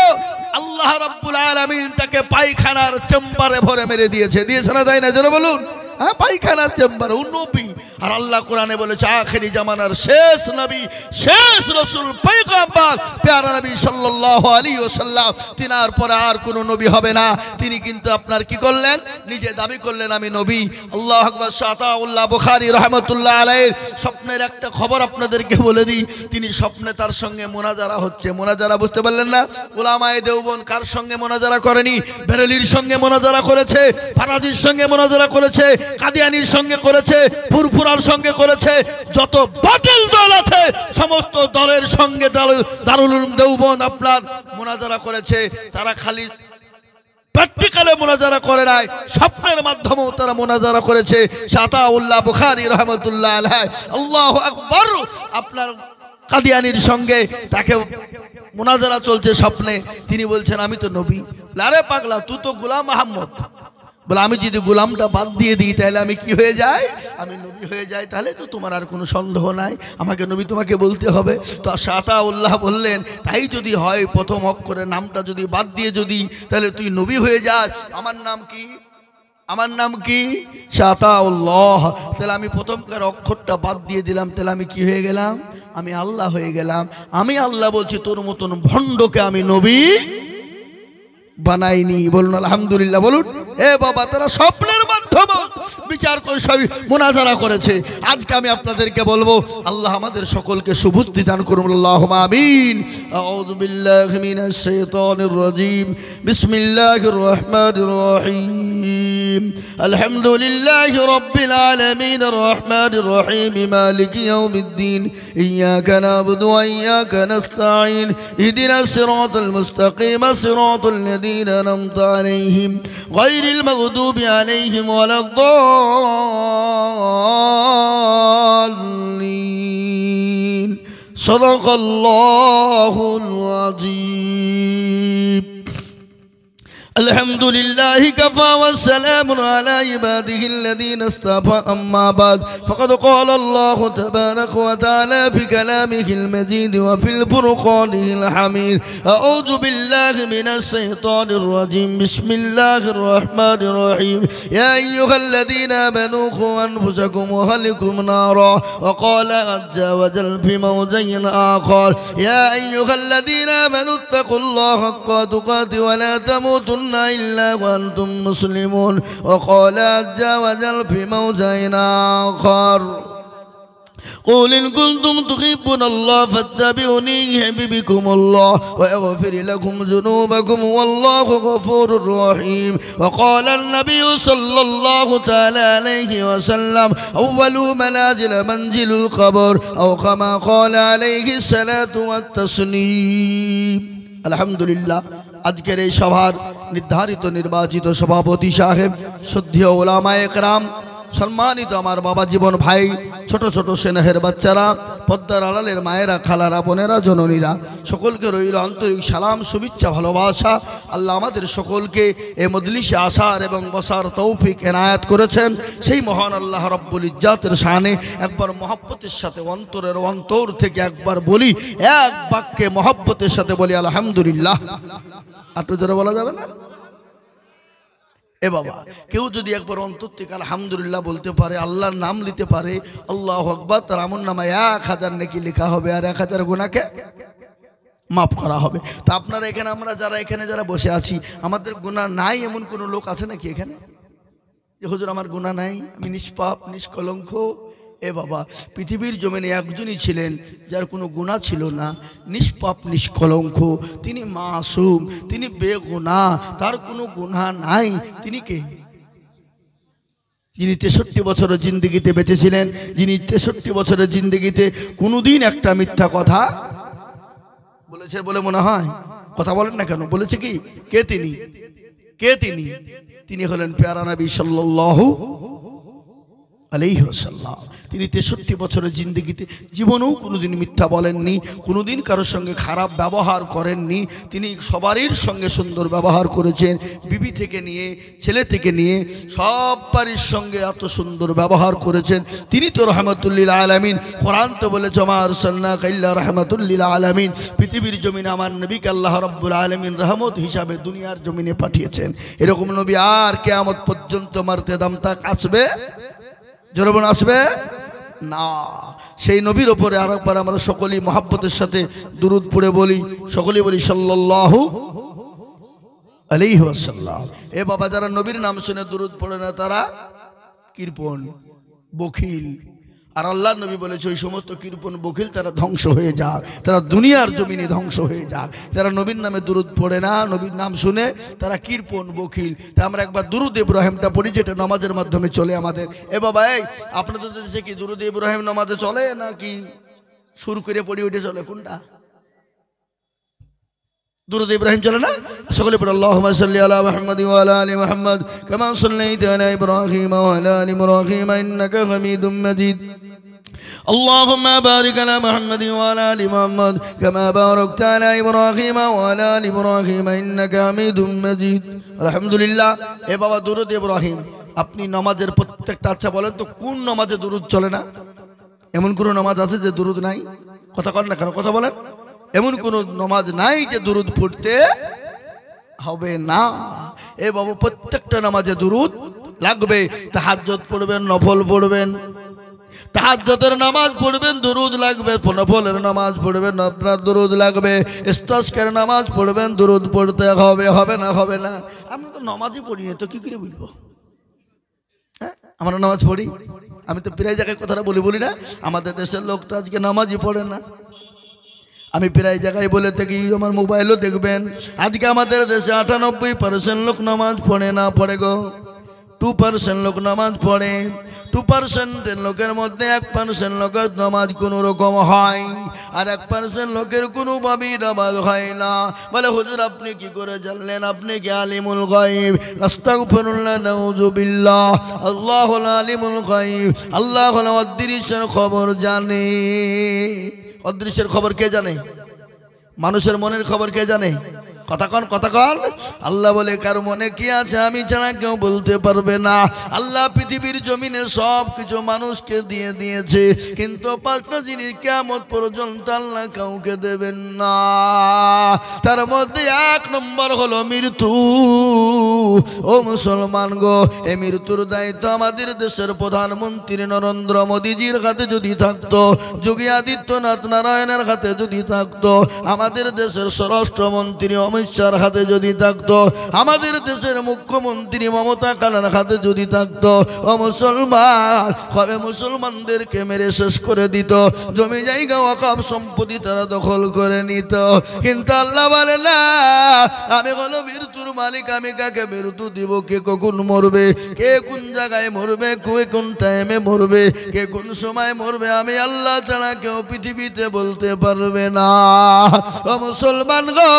আল্লাহ রাব্বুল আলামিন তাকে পায়খানার চেম্বারে ভরে মেরে দিয়েছে, দিয়েছে না তাই না? জোরে বলুন। হ্যাঁ, পায়খানার চেম্বার, ও নবী। আর আল্লাহ কোরআনে বলেছে আখেরি জামানার শেষ নবী, শেষ রাসূল, পয়গম্বর প্যারা নবী সাল্লাল্লাহু আলাইহি ওয়াসাল্লাম, তিনার পরে আর কোনো নবী হবে না। তিনি কিন্তু আপনার কি করলেন, নিজে দাবি করলেন আমি নবী। আল্লাহু আকবার। আতাউল্লাহ বুখারী রাহমাতুল্লাহ আলাইহির স্বপ্নের একটা খবর আপনাদেরকে বলে দিই। তিনি স্বপ্নে তার সঙ্গে মোনাজারা হচ্ছে। মোনাজারা বুঝতে পারলেন না? উলামায়ে দেওবন্দ কার সঙ্গে মোনাজারা করেনি? বেরেলির সঙ্গে মোনাজারা করেছে, ফারাজির সঙ্গে মোনাজারা করেছে, কাদিয়ানির সঙ্গে করেছে, ফুরফুরার সঙ্গে করেছে, যত বাতিল দল আছে সমস্ত দলের সঙ্গে দারুল উলুম দেওবন্দ আপনার মোনাজারা করেছে। তারা খালি প্র্যাকটিক্যালে মোনাজারা করে নাই, স্বপ্নের মাধ্যমেও তারা মোনাজারা করেছে। আতাউল্লাহ বুখারী রাহমাতুল্লাহ আলাইহি, আল্লাহু আকবার, আপনার কাদিয়ানির সঙ্গে তাকে মোনাজারা চলছে স্বপ্নে। তিনি বলছেন আমি তো নবী। আরে পাগলা, তুই তো গোলাম আহমদ, বলে আমি যদি গোলামটা বাদ দিয়ে দিই তাহলে আমি কি হয়ে যাই, আমি নবী হয়ে যাই, তাহলে তো তোমার আর কোনো সন্দেহ নাই, আমাকে নবী তোমাকে বলতে হবে। তো আতাউল্লাহ বললেন তাই যদি হয়, প্রথম অক্ষরের নামটা যদি বাদ দিয়ে যদি তাহলে তুই নবী হয়ে যাস, আমার নাম কি, আমার নাম কি আতাউল্লাহ, তাহলে আমি প্রথমকার অক্ষরটা বাদ দিয়ে দিলাম, তাহলে আমি কি হয়ে গেলাম, আমি আল্লাহ হয়ে গেলাম। আমি আল্লাহ বলছি তোর মতন ভণ্ডকে আমি নবী বানাইনি। বলুন আলহামদুলিল্লাহ। বলুন এ বাবা, তারা স্বপ্নের মাধ্যমে বিচার করে সব মুনাজারা করেছে। আজকে আমি আপনাদেরকে বলবো আল্লাহ আমাদের সকলকে সুবুদ্ধি দান করুন, আল্লাহুম্মা আমিন। আউযু বিল্লাহি মিনাশ শাইতানির রাজীম, বিসমিল্লাহির রহমানির রহিম, আলহামদুলিল্লাহি রাব্বিল আলামিন, আর রহমানির রহিম, মালিকি ইয়াউমিদ্দিন, ইয়াকা না'বুদু ওয়া ইয়াকা নাস্তাঈন, ইহদিনাস সিরাতাল মুস্তাকিম, সিরাতাল লাযীনা আন'আমতা আলাইহিম গায়রিল মাগদুবি আলাইহিম ওয়ালাদ-দাল্লিন। সাদাকাল্লাহুল আযীম। الحمد لله كفى والسلام على عباده الذين اصطفى، أما بعد فقد قال الله تبارك وتعالى في كلامه المجيد وفي الفرقانه الحميد. أعوذ بالله من الشيطان الرجيم، بسم الله الرحمن الرحيم. يا أيها الذين آمنوا قوا أنفسكم وأهلكم نارا. وقال عز وجل في موضع آخر يا أيها الذين آمنوا اتقوا الله حق تقاته ولا تموتن إلا وأنتم مسلمون. وقال عز وجل في موضع آخر قل إن كنتم تحبون الله فاتبعوني يحببكم الله ويغفر لكم ذنوبكم والله غفور رحيم. وقال النبي صلى الله تعالى عليه وسلم أول منازل منزل القبر، أو كما قال عليه الصلاة والتسليم. আলহামদুলিল্লাহ। আজকের এই সভার নির্ধারিত নির্বাচিত সভাপতি সাহেব, শ্রদ্ধেয় ওলামায়ে কেরাম, সম্মানিত আমার বাবা জীবন ভাই, ছোট ছোট স্নেহের বাচ্চারা, পদ্মার আড়ালের মায়েরা, খালারা, বোনেরা, জননীরা, সকলকে রইল আন্তরিক সালাম, শুভেচ্ছা, ভালোবাসা। আল্লাহ আমাদের সকলকে এই মজলিসে আসার এবং বসার তৌফিক এনায়েত করেছেন। সেই মহান আল্লাহ রব্বুল ইজ্জাতের শানে একবার মহব্বতের সাথে অন্তরের অন্তর থেকে একবার বলি, এক বাক্যে মহব্বতের সাথে বলি আলহামদুলিল্লাহ। একটু জোরে বলা যাবে না? এ বাবা, কেউ যদি একবার অন্তর থেকে আলহামদুলিল্লাহ বলতে পারে, আল্লাহর নাম নিতে পারে, আল্লাহু আকবার, তার আমলনামায় 1000 নেকি লেখা হবে আর 1000 গুনাহকে মাফ করা হবে। তো আপনারা এখানে, আমরা যারা এখানে যারা বসে আছি, আমাদের গুনাহ নাই এমন কোনো লোক আছে নাকি এখানে যে হুজুর আমার গুনাহ নাই, আমি নিষ্পাপ নিষ্কলঙ্ক? এ বাবা, পৃথিবীর জমিনে একজনই ছিলেন যার কোনো গুনাহ ছিল না, নিষ্পাপ নিষ্কলঙ্ক, তিনি মাসুম, তিনি বেগুনাহ, তার কোনো গুনাহ নাই। তিনি কে? যিনি 63 বছরের জিন্দেগিতে বেঁচেছিলেন, যিনি 63 বছরের জিন্দেগিতে কোনোদিন একটা মিথ্যা কথা বলেছে বলে মনে হয়? কথা বলেন না কেন? বলেছে কি? কে তিনি? কে তিনি? তিনি হলেন প্যারা নবী সাল্লাল্লাহু আলাইহি ওয়াসাল্লাম। তিনি 63 বছরের জিন্দেগিতে জীবনেও কোনোদিন মিথ্যা বলেননি, কোনোদিন কারোর সঙ্গে খারাপ ব্যবহার করেননি। তিনি সবারই সঙ্গে সুন্দর ব্যবহার করেছেন, বিবি থেকে নিয়ে ছেলে থেকে নিয়ে সবারই সঙ্গে এত সুন্দর ব্যবহার করেছেন। তিনি তো রহমাতুল্লিল আলামিন। কোরআন তো বলেছে মা আরসালনাকা ইল্লা রাহমাতুল্লিল আলামিন। পৃথিবীর জমিনে আমার নবীকে আল্লাহ রাব্বুল আলামিন রহমত হিসাবে দুনিয়ার জমিনে পাঠিয়েছেন। এরকম নবী আর কিয়ামত পর্যন্ত মর্যাদা তাক আসবে, জোরবন আসবে না। সেই নবীর ওপরে আরেকবার আমরা সকলেই মহব্বতের সাথে দুরূদ পড়ে বলি, সকলেই বলি সাল্লাল্লাহু আলাইহি ওয়াসাল্লাম। এ বাবা, যারা নবীর নাম শুনে দুরূদ পড়ে না তারা কৃপণ, বখিল। আর আল্লাহর নবী বলেছে ওই সমস্ত কৃপণ বখিল তারা ধ্বংস হয়ে যাক, তারা দুনিয়ার জমিনে ধ্বংস হয়ে যাক। যারা নবীর নামে দুরূদ পড়ে না, নবীর নাম শুনে, তারা কৃপণ বখিল। তা আমরা একবার দুরূদ ইব্রাহিমটা পড়ি, যেটা নামাজের মাধ্যমে চলে আমাদের। এ বাবা, এই আপনাদের দেশে কি দুরূদ ইব্রাহিম নামাজে চলে নাকি সুর করে পড়ি ওইটা চলে? কোনটা? দুরূদ ইব্রাহিম চলে না? সকলে পড়ে আল্লাহুম্মা সাল্লি আলা মুহাম্মাদ ওয়া আলা আলি মুহাম্মাদ কামা সাল্লাইতা আলা ইব্রাহিম ওয়া আলা আলি ইব্রাহিম ইন্নাকা হামিদুম মাজিদ। اللهم بارك على محمد وعلى آل محمد كما باركت على إبراهيم وعلى آل إبراهيم إنك حميد مجيد الحمد لله এ বাবা দুরূদ ইব্রাহিম আপনি নামাজের প্রত্যেকটা আচ্ছা বলেন তো কোন নামাজে দুরূদ চলে না এমন কোন নামাজ আছে যে দুরূদ নাই কথা কর না কেন কথা বলেন এমন কোন নামাজ নাই যে দুরূদ পড়তে হবে না এ বাবা প্রত্যেকটা নামাজে দুরূদ লাগবে তাহাজ্জুদ পড়বেন নফল পড়বেন তাহাজ্জুদের নামাজ পড়বেন দুরূদ লাগবে নফলের নামাজ পড়বেন আপনার দুরূদ লাগবে ইস্তিসকার নামাজ পড়বেন দুরূদ পড়তে হবে হবে না আমরা তো নামাজই পড়ি না তো কি করে বলবো হ্যাঁ আমরা নামাজ পড়ি আমি তো প্রায় জায়গায় কথাটা বলি না আমাদের দেশের লোক তো আজকে নামাজই পড়ে না আমি প্রায় জায়গায় বলে থাকি আমার মোবাইলও দেখবেন আজকে আমাদের দেশে 98% লোক নামাজ পড়ে না পড়ে গো 2% লোক নামাজ পড়ে 2% লোকের মধ্যে 1% লোকের নামাজ কোনো রকম হয় আর 1% লোকের কোনোভাবেই নামাজ হয় না বলে হুজুর আপনি কি করে জানলেন আপনি কি আলিমুল গায়ব আস্তাগফিরুল্লাহ নাউযুবিল্লাহ আল্লাহুল আলিমুল গায়ব আল্লাহ হলো অদৃশ্যের খবর জানে অদৃশ্যের খবর কে জানে মানুষের মনের খবর কে জানে কথা কন আল্লাহ বলে কার মনে কি আছে আমি ছাড়া কেউ বলতে পারবে না আল্লাহ পৃথিবীর জমিনে সব কিছু মানুষকে দিয়ে দিয়েছে কিন্তু পাঁচটা জিনিস কিয়ামত পর্যন্ত আল্লাহ কাউকে দেবেন না তার মধ্যে এক নম্বর হলো মৃত্যু ও মুসলমান গো এই মৃত্যুর দায়িত্ব আমাদের দেশের প্রধানমন্ত্রী নরেন্দ্র মোদীজির হাতে যদি থাকতো যোগী আদিত্যনাথ নারায়ণের হাতে যদি থাকতো আমাদের দেশের স্বরাষ্ট্রমন্ত্রী অমিত শাহর হাতে যদি থাকতো আমাদের দেশের মুখ্যমন্ত্রী মমতা খালার হাতে যদি থাকতো ও মুসলমান হবে মুসলমানদেরকে মেরে শেষ করে দিত জমি জায়গা ওয়াকফ সম্পত্তি তারা দখল করে নিত কিন্তু আল্লাহ বলে না আমি হলো মৃত্যুর মালিক আমি কাকে মৃত্যু দিব কে কখন মরবে কে কোন জায়গায় মরবে কে কোন টাইমে মরবে কে কোন সময় মরবে আমি আল্লাহ ছাড়া কেউ পৃথিবীতে বলতে পারবে না ও মুসলমান গো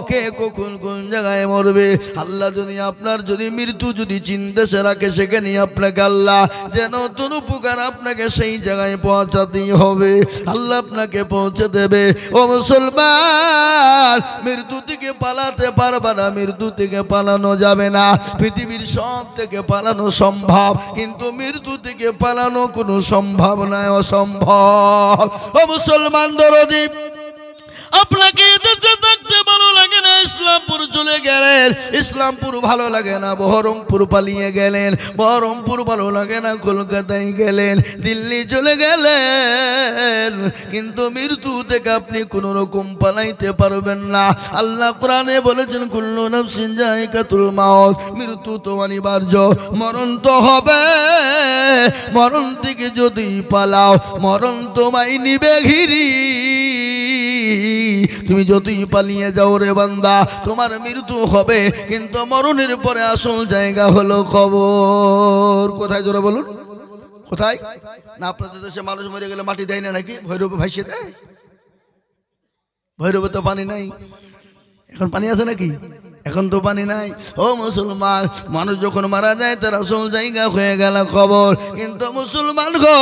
কে কখন কোন জায়গায় মরবে আল্লাহ যদি আপনার যদি মৃত্যু যদি চিন্তা সে রাখে সেখানে আপনাকে আল্লাহ যেন তোর উপকার আপনাকে সেই জায়গায় পৌঁছাতেই হবে আল্লাহ আপনাকে পৌঁছে দেবে ও মুসলমান মৃত্যু থেকে পালাতে পারবে না মৃত্যু থেকে পালানো যাবে না পৃথিবীর সব থেকে পালানো সম্ভব কিন্তু মৃত্যু থেকে পালানো কোনো সম্ভব নয় অসম্ভব ও মুসলমান দরদি আপনাকে দেশে থাকতে ভালো লাগে না ইসলামপুর চলে গেলেন ইসলামপুর ভালো লাগে না বহরমপুর পালিয়ে গেলেন বহরমপুর ভালো লাগে না কলকাতায় গেলেন দিল্লি চলে গেলেন কিন্তু মৃত্যু থেকে আপনি কোনো রকম পালাইতে পারবেন না আল্লাহ কোরআনে বলেছেন কুল্লু নাফসিন যায়িকাতুল মাউত মৃত্যু তো অনিবার্য মরণ তো হবে মরণ থেকে যদি পালাও মরণ তোমায় নিবে ঘিরি তুমি যতই পালিয়ে যাও রে বান্দা তোমার মৃত্যু হবে কিন্তু মরণের পরে আসল জায়গা হলো কবর কোথায় জোরে বলুন কোথায় না আপনাদের দেশে মানুষ মরে গেলে মাটি দেয় না নাকি ভৈরবে ভাসিয়ে দেয় ভৈরবে তো পানি নাই এখন পানি আছে নাকি এখন তো পানি নাই ও মুসলমান মানুষ যখন মারা যায় তার আসল জায়গা হয়ে গেল কবর কিন্তু মুসলমান গো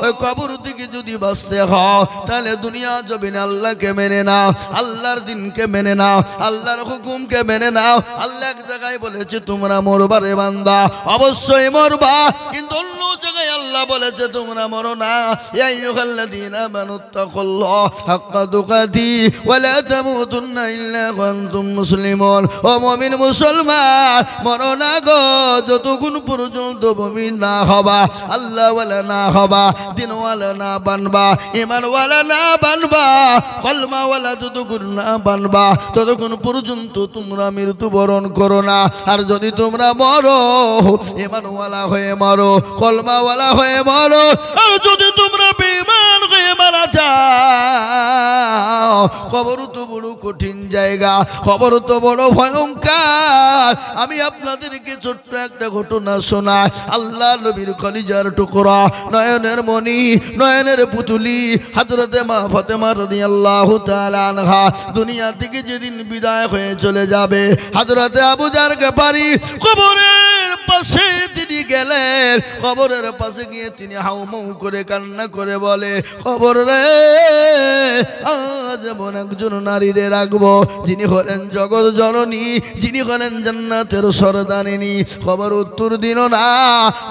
ওই কবর থেকে যদি বাঁচতে হয় তাহলে দুনিয়া জমিনে আল্লাহকে মেনে নাও আল্লাহর দিনকে মেনে নাও আল্লাহর হুকুমকে মেনে নাও আল্লাহ এক জায়গায় বলেছে তোমরা মরবা রে বান্দা অবশ্যই মরবা কিন্তু অন্য জায়গায় আল্লাহ বলেছে তোমরা মরো না ইয়া আইয়ুহাল্লাযীনা আমানুত্তাকুল্লাহ হাক্কা তুকাতি ওয়া লা তামুতুন্না ইল্লা ওয়া আনতুম মুসলিমুন ও মুমিন মুসলমান মরো না গো যতক্ষণ পর্যন্ত মুমিন না হবা আল্লাহওয়ালা না হবা দিনওয়ালা না বানবা ঈমানওয়ালা না বানবা কলমাওয়ালা যতক্ষণ না বানবা ততক্ষণ পর্যন্ত তোমরা মৃত্যুবরণ করো না আর যদি তোমরা মরো ঈমানওয়ালা হয়ে মরো কলমাওয়ালা হয়ে মরো আর যদি তোমরা বেঈমান হয়ে মারা যাও কবর তো বড় কঠিন জায়গা কবর তো বড় ভয়ঙ্কর আমি আপনাদেরকে ছোট্ট একটা ঘটনা শোনাই আল্লাহ নবীর কলিজার টুকরা নয়নের মণি নয়নের পুতুলি হযরতে মা ফাতেমা রাদিয়াল্লাহু তাআলা আনহা দুনিয়া থেকে যেদিন বিদায় হয়ে চলে যাবে হযরতে আবু যার গফারি কবরের পাশে তিনি গেলেন, কবরের পাশে গিয়ে তিনি হাউমাউ করে কান্না করে বলে, কবর রে, আজ এমন একজন নারীরে রাখবো যিনি হলেন জগৎ জননী, যিনি হলেন জান্নাতের সরদারিনী। কবর উত্তর দিল না,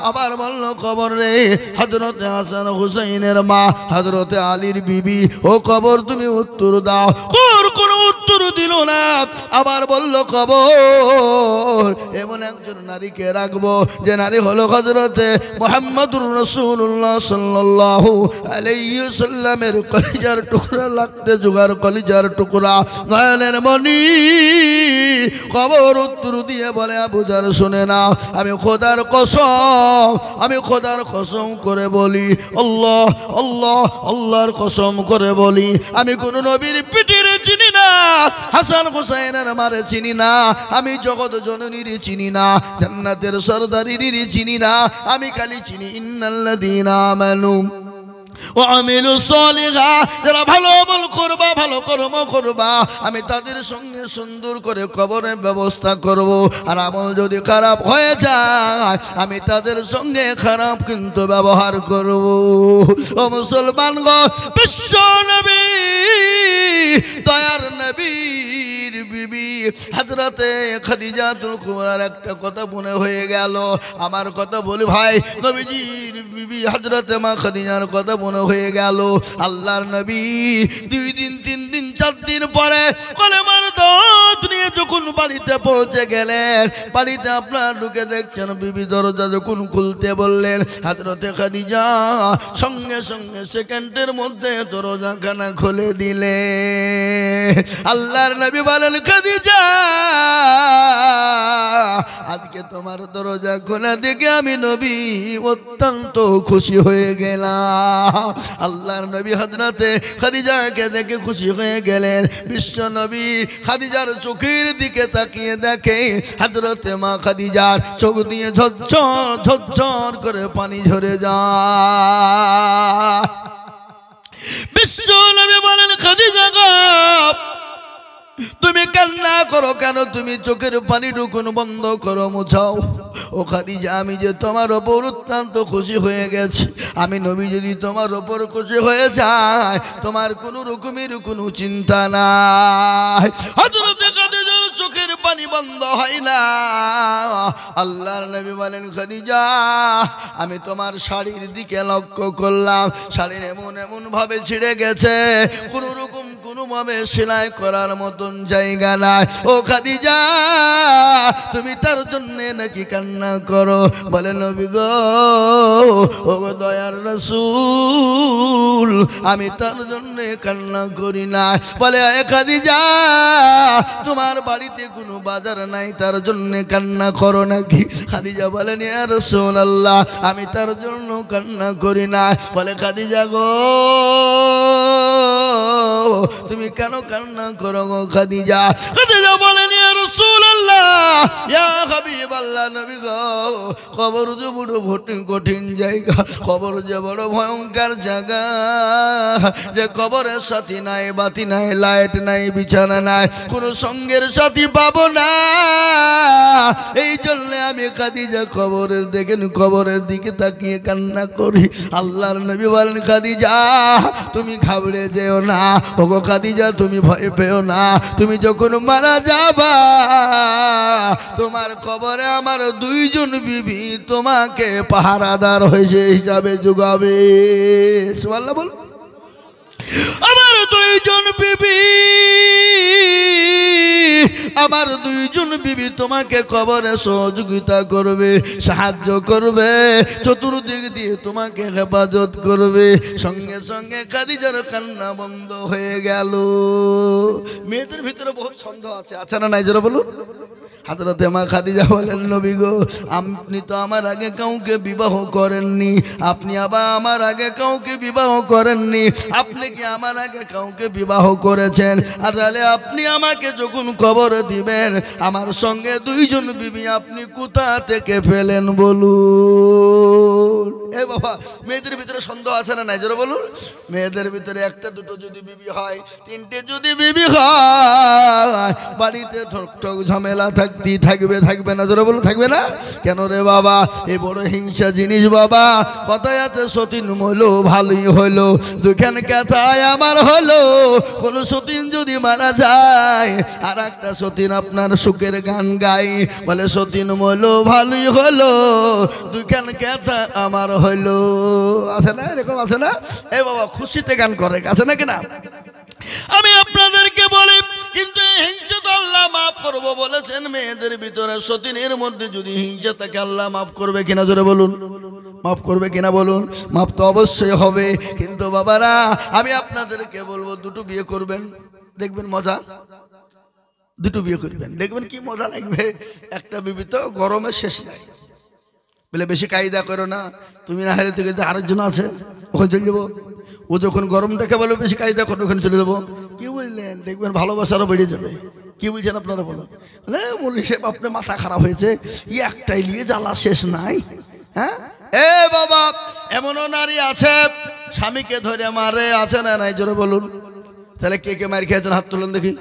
আবার বলল, কবর রে, হযরতে হাসান হুসাইনের মা হযরতে আলীর বিবি, ও কবর তুমি উত্তর দাও। কোনো উত্তর দিল না। আবার বলল, কবর এমন একজন নারীকে রাখবো যে নারী হলো হযরতে মুহাম্মদুর রাসূলুল্লাহ সাল্লাল্লাহু আলাইহি ওয়াসাল্লামের কলিজার টুকরা, লাগতে জোগাড় কলিজার টুকরা, নয়নের মণি। কবর উত্তর দিয়ে বলে, আবু জার শুনে না, আমি খোদার কসম, আমি খোদার কসম করে বলি, আল্লাহ আল্লাহ আল্লাহর কসম করে বলি, আমি কোন নবীর পিঠির চিনি না, হাসান হুসাইনের মারে চিনি না, আমি জগৎ জননীর চিনি না, জান্নাতের সরদারির চিনি না, আমি খালি চিনি ইন্নাল্লাযীনা আমানু ওয়া আমিলুস সালিহাত, যারা ভালো আমল করবা, ভালো কর্ম করবা, আমি তাদের সঙ্গে সুন্দর করে কবরের ব্যবস্থা করব। আর আমল যদি খারাপ হয়ে যায়, আমি তাদের সঙ্গে খারাপ কিন্তু ব্যবহার করব। ও মুসলমানগণ, বিশ্ব নবী, দয়ার নবীর বিবি হযরতে খাদিজাতুল কুবরার একটা কথা মনে হয়ে গেল। আমার কথা বলি ভাই, নবীজির বিবি হযরতে মা খাদিজার কথা মনে হয়ে গেল। আল্লাহর নবী 2 দিন 3 দিন 4 দিন পরে কলেমার দাওয়াত নিয়ে যখন বাড়িতে পৌঁছে গেলেন, বাড়িতে আপনার ঢুকে দেখছেন বিবি দরজা যখন খুলতে বললেন, হযরতে খাদিজা সঙ্গে সঙ্গে সেকেন্ডের মধ্যে দরজাখানা খুলে দিলে। আল্লাহর নবী বলেন, খাদিজা, আজকে তোমার দরজা খোলা দেখে আমি নবী অত্যন্ত খুশি হয়ে গেলাম। আল্লাহর নবী হযরতে খাদিজাকে দেখে খুশি হয়ে গেলেন। বিশ্ব নবী খাদিজার চোখের দিকে তাকিয়ে দেখে হযরতে মা খাদিজার চোখ দিয়ে ঝরঝর ঝরঝর করে পানি ঝরে যায়। বিশ্ব নবী বলেন, খাদিজা গো, তুমি কান্না করো কেন? তুমি চোখের পানি টুকুন বন্ধ করো, মুছাও। ও খাদিজা, আমি যে তোমার ওপর অত্যন্ত খুশি হয়ে গেছি। আমি নবী যদি তোমার ওপর খুশি হয়ে যায়, তোমার কোনো রকমের কোনো চিন্তা নাই। হযরতে খাদিজার চোখের পানি বন্ধ হয় না। আল্লাহর নবী বলেন, খাদিজা, আমি তোমার শাড়ির দিকে লক্ষ্য করলাম, শাড়ির এমন এমন ভাবে ছিঁড়ে গেছে, কোনো রকম কোনো ভাবে সেলাই করার মতন জায়গা নাই। ও খাদিজা, তুমি তার জন্য নাকি কান্না করো? বলে, নবী গো, ও গো দয়ার রাসূল, আমি তার জন্য কান্না করি না। বলে, খাদিজা, তোমার বাড়িতে কোনো বাজার নাই, তার জন্য কান্না করো নাকি? খাদিজা বলেন, ইয়া রাসূলুল্লাহ, আমি তার জন্য কান্না করি না। বলে, খাদিজা গো, তুমি কেন কান্না করো গো খাদিজা? খাদিজা বলেন, ইয়া রাসূলুল্লাহ, ইয়া হাবিবাল্লাহ, নবী গো, কবর যে বড় কঠিন জায়গা, কবর যে বড় ভয়ঙ্কর জায়গা, যে কবরের সাথী নাই, বাতি নাই, লাইট নাই, বিছানা নাই, কোনো সঙ্গের সাথী পাবো না। এই জন্য আমি খাদিজা কবরের দেখেন, কবরের দিকে তাকিয়ে কান্না করি। আল্লাহর নবী বলেন, খাদিজা, তুমি ঘাবড়ে যেও না। ওগো খাদিজা, তুমি ভয় পেও না। তুমি যখন মারা যাবা, তোমার কবরে আমার 2 জন বিবি তোমাকে পাহারাদার হয়েছে হিসাবে যোগাবে। সুবহানাল্লাহ বল। আমার 2 জন বিবি, আমার 2 জন বিবি তোমাকে কবরে সহযোগিতা করবে, সাহায্য করবে, চতুর্দিক দিয়ে তোমাকে হেফাজত করবে। সঙ্গে সঙ্গে খাদিজার কান্না বন্ধ হয়ে গেল। মেয়েদের ভিতরে বহুত সন্দেহ আছে না নাই? যারা বলুন। হযরতে মা খাদিজা বলেন, নবী গো, আপনি তো আমার আগে কাউকে বিবাহ করেননি, আপনি আবার আমার আগে কাউকে বিবাহ করেননি, আপনি কি আমার আগে কাউকে বিবাহ করেছেন? আর তাহলে আপনি আমাকে যখন কবরে দিবেন, আমার সঙ্গে 2 জন বিবি আপনি কোথা থেকে পেলেন বলুন? এ বাবা, মেয়েদের ভিতরে সন্দেহ আছে না নাই? যারা বলুন। মেয়েদের ভিতরে 1টা 2টো যদি বিবি হয়, 3টে যদি বিবি হয়, বাড়িতে ঠক ঠক ঝামেলা থাকে থাকতেই থাকবে, থাকবে না? জোরে বলুন, থাকবে না কেন রে বাবা? এই বড় হিংসা জিনিস বাবা। কথায় আছে সতীন হলো ভালোই হলো, দুখান কথায় আমার হলো। কোন সতীন যদি মারা যায় আর একটা সতীন আপনার সুখের গান গাই, বলে সতীন হলো ভালোই হলো, দুখান কথা আমার হলো। আছে না এরকম? আছে না? এ বাবা খুশিতে গান করে, আছে না কিনা? আমি আপনাদেরকে বলি, কিন্তু হিংসা তো আল্লাহ মাফ করবো বলেছেন। মেয়েদের ভিতরে সতীনের মধ্যে যদি হিংসা থাকে আল্লাহ মাফ করবে কিনা? জোরে বলুন, মাফ করবে কিনা বলুন? মাফ তো অবশ্যই হবে। কিন্তু বাবারা আমি আপনাদেরকে বলবো, দুটো বিয়ে করবেন, দেখবেন মজা। দুটো বিয়ে করবেন, দেখবেন কি মজা লাগবে। একটা বিবি তো গরমে শেষ নাই। বলে বেশি কায়দা করো না, তুমি না হারে থেকে আরেকজন আছে ওখানে চলে যাবো। ও যখন গরম দেখে বলো বেশি কায়দা করো, ওখানে চলে যাবো। কি বুঝলেন? দেখবেন ভালোবাসারও বেড়ে যাবে। কি বুঝছেন আপনারা বলুন? বলে মৌলভী সাহেব আপনার মাথা খারাপ হয়েছে, ই একটাই নিয়ে জ্বালা শেষ নাই। হ্যাঁ এ বাবা, এমনও নারী আছে স্বামীকে ধরে মারে, আছে না নাই? জোরে বলুন। তাহলে কে কে মার খেয়েছেন হাত তুলুন দেখি।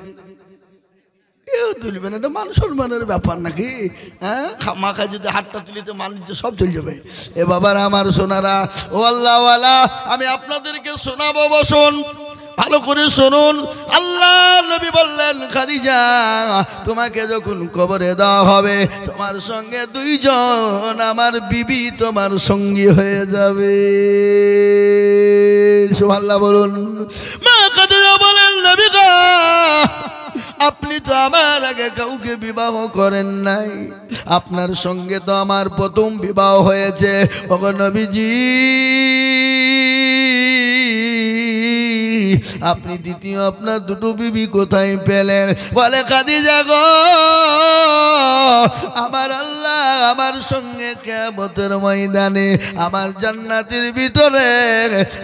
কেউ তুলবেন, এটা মান সম্মানের ব্যাপার নাকি? হ্যাঁ, খামাখা যদি হাতটা তুলিতে মানুষ সব চলে যাবে। এ বাবার আমার সোনারা, ও আল্লাহওয়ালা, আমি আপনাদেরকে শোনাবো, বসুন ভালো করে শুনুন। আল্লাহ নবী বললেন, খাদিজা তোমাকে যখন কবরে দেওয়া হবে তোমার সঙ্গে দুইজন আমার বিবি তোমার সঙ্গী হয়ে যাবে। সুবহানাল্লাহ বলুন। মা খাদিজা বলেন, নবী গো আপনি তো আমার আগে কাউকে বিবাহ করেন নাই, আপনার সঙ্গে তো আমার প্রথম বিবাহ হয়েছে। ওগো নবীজি আপনি দ্বিতীয় আপনার দুটো বিবি কোথায় পেলেন? বলে খাদিজা গো আমার আল্লাহ আমার সঙ্গে কিয়ামতের ময়দানে আমার জান্নাতের ভিতরে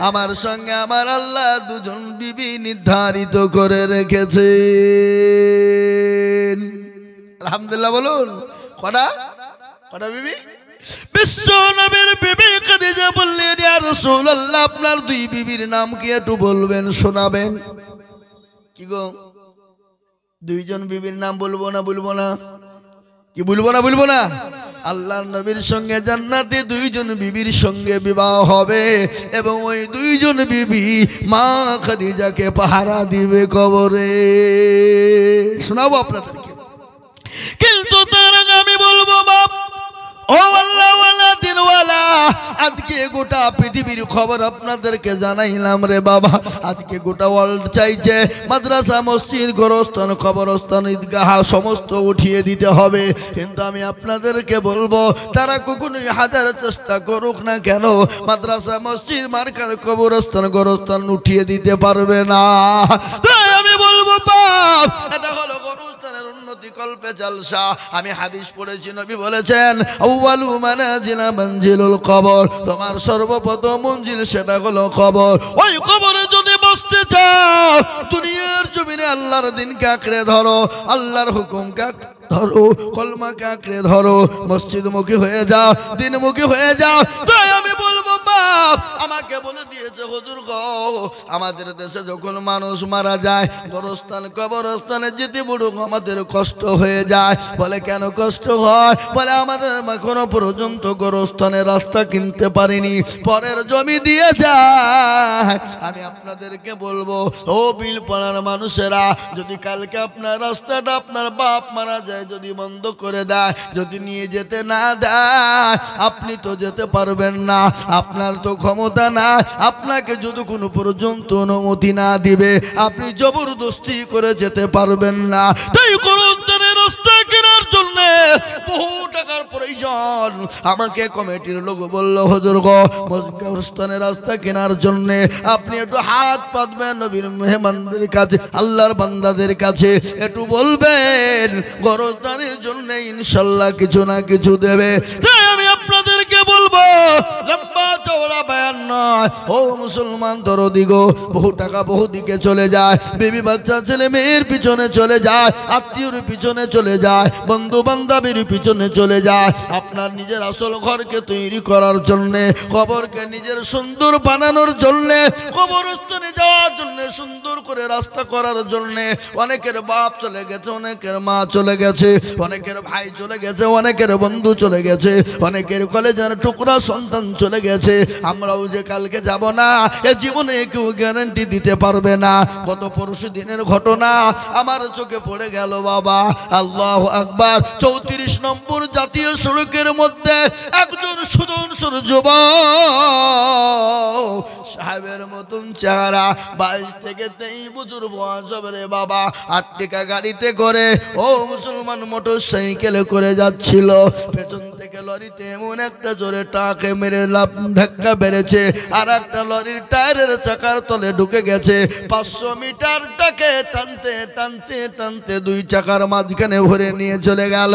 আমার সঙ্গে আমার আল্লাহ দুজন বিবি নির্ধারিত করে রেখেছে। আলহামদুলিল্লাহ বলুন। কটা কটা বিবি? বিশ্ব নবীর বিবি খাদিজা বললেন, ইয়া রাসূলুল্লাহ আপনার দুই বিবির নাম কি একটু বলবেন, শোনাবেন? কি গো দুইজন বিবির নাম বলবো না? বলবো না? কি বলবো না? বলবো না? আল্লাহর নবীর সঙ্গে জান্নাতে দুইজন বিবির সঙ্গে বিবাহ হবে এবং ওই দুইজন বিবি মা খাদিজাকে পাহারা দিবে কবরে। শোনাবো আপনাদেরকে, কিন্তু তার আগে আমি বলবো বাপ, ও আল্লাহওয়ালা দিনওয়ালা, আজকে গোটা পৃথিবীর খবর আপনাদেরকে জানাইলাম রে বাবা। আজকে গোটা ওয়ার্ল্ড চাইছে মাদ্রাসা, মসজিদ, গোরস্থান, কবরস্থান, ঈদগাহ সমস্ত উঠিয়ে দিতে হবে। কিন্তু আমি আপনাদেরকে বলবো, তারা কখনোই হাজার চেষ্টা করুক না কেন মাদ্রাসা, মসজিদ, মার্কাজ, কবরস্থান, গোরস্থান উঠিয়ে দিতে পারবে না। তাই আমি বলবো বাপ, এটা হলো গোরস্থানের উন্নতি কল্পে জালসা। আমি হাদিস পড়েছি, নবী বলেছেন আউয়ালু মানাজিলা মঞ্জিলুল কবর, তোমার সর্বপ্রথম মঞ্জিল সেটা হলো কবর। ওই কবরে যদি বসতে চাও দুনিয়ার জমিনে আল্লাহর দিনকে আঁকড়ে ধরো, আল্লাহর হুকুমকে ধরো, কলমাকে আঁকড়ে ধরো, মসজিদমুখী হয়ে যাও, দিনমুখী হয়ে যাও। তাই আমি বলবো বাপ, আমাকে বলে দিয়েছে হুজুর গো আমাদের দেশে যখন মানুষ মারা যায় গোরস্থান, কবরস্থানে যেতে বড় আমাদের কষ্ট হয়ে যায়। বলে কেন কষ্ট হয়? বলে আমাদের এখনো পর্যন্ত গোরস্থানের রাস্তা কিনতে পারিনি, পরের জমি দিয়ে যায়। আমি আপনাদেরকে বলবো, ও বিলপাড়ার মানুষেরা, যদি কালকে আপনার রাস্তাটা আপনার বাপ মারা যায় যদি বন্ধ করে দেয়, যদি নিয়ে যেতে না দেয়, আপনি তো যেতে পারবেন না, আপনার তো ক্ষমতা না। আপনাকে যদি কোনো পর্যন্ত অনুমতি না দিবে আপনি জবরদস্তি করে যেতে পারবেন না। তাই গোরস্থানের রাস্তা কেনার জন্য বহু টাকার প্রয়োজন। আমাকে কমিটির লোক বলল, হুজুর গো গোরস্থানের রাস্তা কেনার জন্য আপনি একটু হাত পাতবেন নবীর মেহমানদের কাছে, আল্লাহর বান্দাদের কাছে একটু বলবেন গোরস্থানের জন্য ইনশাআল্লাহ কিছু না কিছু দেবে। তাই আমি আপনাদেরকে বলবো, লম্বা চওড়া বয়ান নয়, ও মুসলমান দরদি গো, বহু টাকা বহু দিকে চলে যায়, বেবি বাচ্চা ছেলে মেয়ের পিছনে চলে যায়, আত্মীয়র পিছনে চলে যায়, বন্ধু বান্ধবের পিছনে চলে যায়। আপনার নিজের আসল ঘরকে তৈরি করার জন্য, কবরকে নিজের সুন্দর বানানোর জন্য, কবরস্থানে যাওয়ার জন্য সুন্দর করে রাস্তা করার জন্য অনেকের বাপ চলে গেছে, অনেকের মা চলে গেছে, অনেকের ভাই চলে গেছে, অনেকের বন্ধু চলে গেছে, অনেকের কলেজের টুকরা সন্তান চলে গেছে। আমরাও যে কালকে যাব না এ জীবনে কেউ গ্যারান্টি দিতে পারবে না। গত পরশু দিনের ঘটনা আমার চোখে পড়ে গেল বাবা। আল্লাহু আকবার। 34 নম্বর জাতীয় সড়কের মধ্যে একজন সুদর্শন যুবক, সাহেবের মতন চেহারা, 22 থেকে 23 বছর বয়স হবে রে বাবা। 8 টাকা গাড়িতে করে ও মুসলমান মোটর সাইকেলে করে যাচ্ছিল। পেছন থেকে লরিতে এমন একটা জোরে টাকে মেরে ধাক্কা বেড়েছে, আর একটা লরির টায়ারের চাকার তলে ঢুকে গেছে। 500 মিটারটাকে টানতে টানতে টানতে 2 চাকার মাঝখানে ভরে নিয়ে চলে গেল।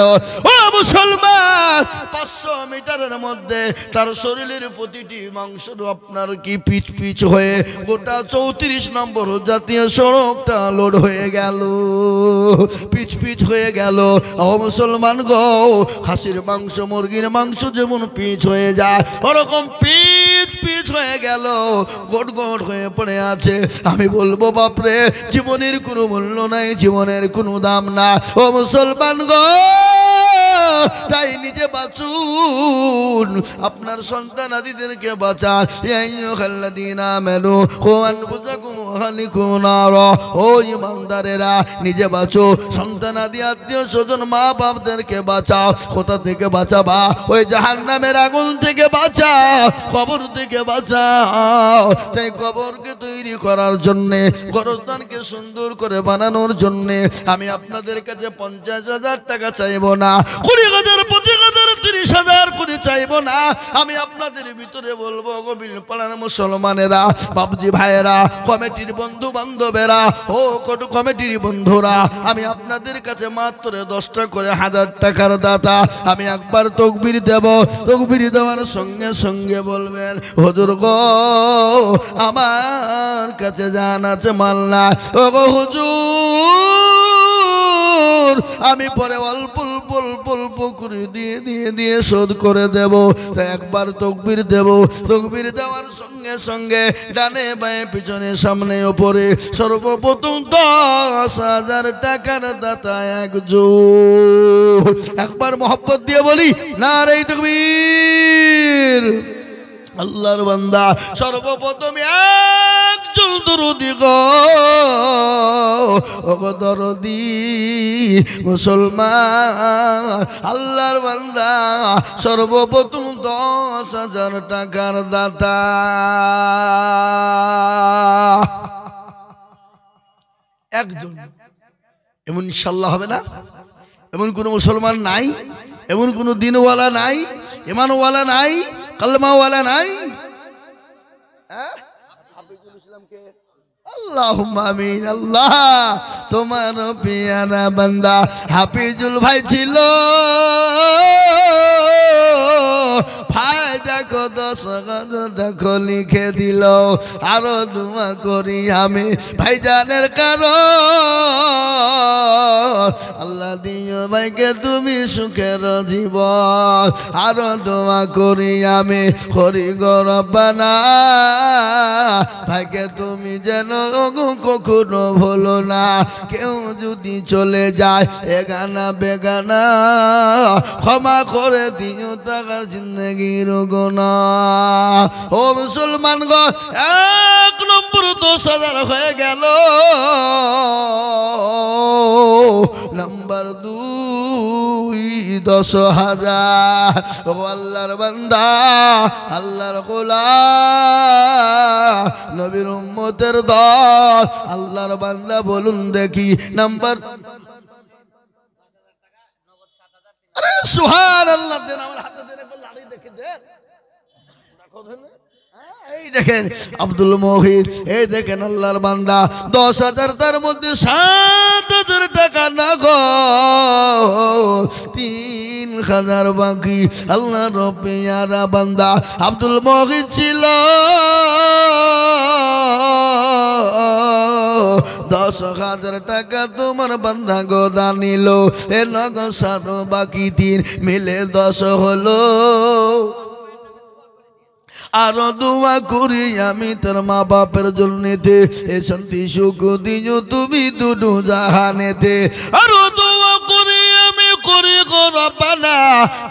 ও মুসলমান, 500 মিটারের মধ্যে তার শরীরের প্রতিটি মাংস আপনার কি পিচ পিচ হয়ে গোটা 34 নম্বর জাতীয় সড়কটা লোড হয়ে গেল, পিচ পিচ হয়ে গেল। ও মুসলমান গো, খাসির মাংস মুরগির মাংস যেমন পিচ হয়ে যায় ওরকম পিচ পিচ হয়ে গেল, গোট গোট হয়ে পড়ে আছে। আমি বলবো বাপরে, জীবনের কোনো মূল্য নাই, জীবনের কোনো দাম না। ও মুসলমান গো, তাই নিজে বাঁচুন, আপনার সন্তান আদিদেরকে বাঁচান। ও ইমানদারেরা, নিজে বাঁচো, সন্তান আদি আত্মীয় স্বজন মা বাপদেরকে বাঁচাও। কোথা থেকে বাঁচাবা? ওই জাহান্নামের আগুন থেকে বাঁচাও, কবর থেকে বাঁচাও। তাই কবরকে তৈরি করার জন্যে, গোরস্থানকে সুন্দর করে বানানোর জন্যে আমি আপনাদের কাছে 50,000 টাকা চাইবো না, 20,000, 25,000, 30,000 করে চাইবো না। আমি আপনাদের ভিতরে বলবো, গোবিল পাড়ার মুসলমানেরা, বাবজি ভাইয়েরা, কমিটির বন্ধু বান্ধবেরা, ও কমিটির বন্ধুরা, আমি আপনাদের কাছে মাত্র 10টা করে 1000 টাকার দাতা। আমি একবার তকবীর দেব, তকবীর দেওয়ার সঙ্গে সঙ্গে বলবেন, হুজুর গো আমার কাছে জান আছে মাল না, ও গো হুজুর আমি পরে অল্প অল্প অল্প অল্প করে দিয়ে দিয়ে দিয়ে শোধ করে দেব। তাই একবার তকবীর দেব, তকবীর দেওয়ার সঙ্গে সঙ্গে ডানে বাঁয়ে পিছনে সামনে ওপরে সর্বপ্রথম 10,000 টাকার দাতা একজন। একবার মহব্বত দিয়ে বলি নারে তাকবীর। আল্লাহর বান্দা সর্বপ্রথম একজন দরদি গো, ওগো দরদি মুসলমান, আল্লাহর বান্দা সর্বপ্রথম 10,000 টাকার দাতা। একজন। এমন ইনশাআল্লাহ হবে না? এমন কোন মুসলমান নাই, এমন কোন দিনওয়ালা নাই, ইমানওয়ালা নাই, কালমাওয়ালা নাই। আল্লাহুম্মা আমিন। আল্লাহ তোমার পিয়ারা বান্দা হাফিজুল ভাই ছিল, ভাই দেখো 10,000 দেখো লিখে দিল। আরো দোয়া করি আমি ভাইজানের কারণ, আল্লাহ দিও ভাইকে তুমি সুখের জীবন। আরো দোয়া করি আমি করি গো রব্বানা, ভাইকে তুমি যেন কখনো ভুলো না। কেউ যদি চলে যায় এগানা বেগানা, ক্ষমা করে দিও তার জিন্দগির গুনাহ। ও মুসলমান গো, 1 নম্বর 10,000 হয়ে গেল। নাম্বার 2 10,000। ও আল্লাহর বান্দা, আল্লাহর গোলাম, নবীর উম্মতের দল, আল্লাহর বান্দা বলুন দেখি নাম্বার। আরে সুবহানাল্লাহ, দেন আমার হাতে দেন, একবার লাড়ি দেখে দেন। এই দেখেন আব্দুল মহিদ, এই দেখেন আল্লাহর বান্দা 10,000, তার মধ্যে 7,000 টাকা না গো, 3,000 বাকি। আল্লাহর পেয়ারা বান্দা আব্দুল মহিদ ছিল, 10,000 টাকা তোমার বান্দা গোদা নিল। এ নগদ 7 বাকি 3 মিলে 10 হলো। আরো দোয়া করি আমি তোর মা বাপের জন্যতে এ শান্তি সুখ দিও তুমি দুটো জাহানেতে আরো দোয়া করি আমি করি গো রব্বানা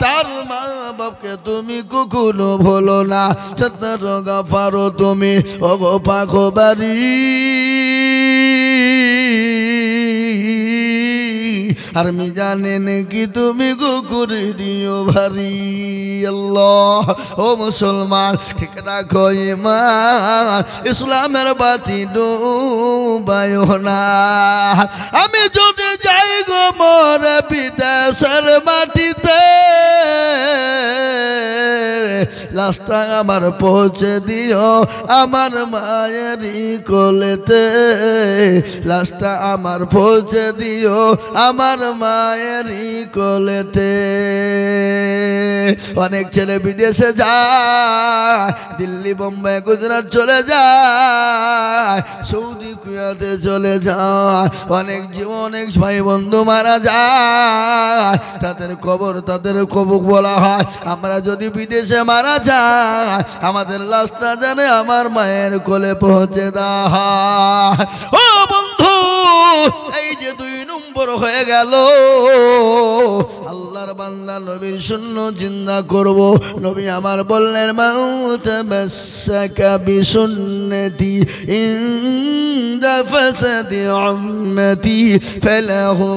তার মা বাপকে তুমি কখনো ভুলো না সত্তর গাফারো তুমি ওগো পাখো বাড়ি আর মি জানেন কি তুমি গো করে দিও ভারী আল্লাহ ও মুসলমান ঠিক রাখো ঈমান ইসলামের বাতি ডুবায়ো না আমি যদি যাই গো মোর বিদেশের মাটিতে লাশটা আমার পৌঁছে দিও আমার মায়েরই কোলেতে লাশটা আমার পৌঁছে দিও আমার মায়েরই কোলেতে অনেক ছেলে বিদেশে যায় দিল্লি বোম্বাই গুজরাট চলে যায় সৌদি কুয়েতে চলে যায় অনেক ভাই বন্ধু মারা যায় তাদের কবর বলা হয় আমরা যদি বিদেশে মারা যায় আমাদের লাশটা জানে আমার মায়ের কোলে পৌঁছে দেওয়া ও বন্ধু এই যে 2 নম্বর হয়ে গেল আল্লাহর বান্দা নবীর সুন্নাত জিন্দা করব নবী আমার বললেন মাউত মাসাকা বিসুন্নতি ইনদা ফাসাদি উম্মতি ফালাহু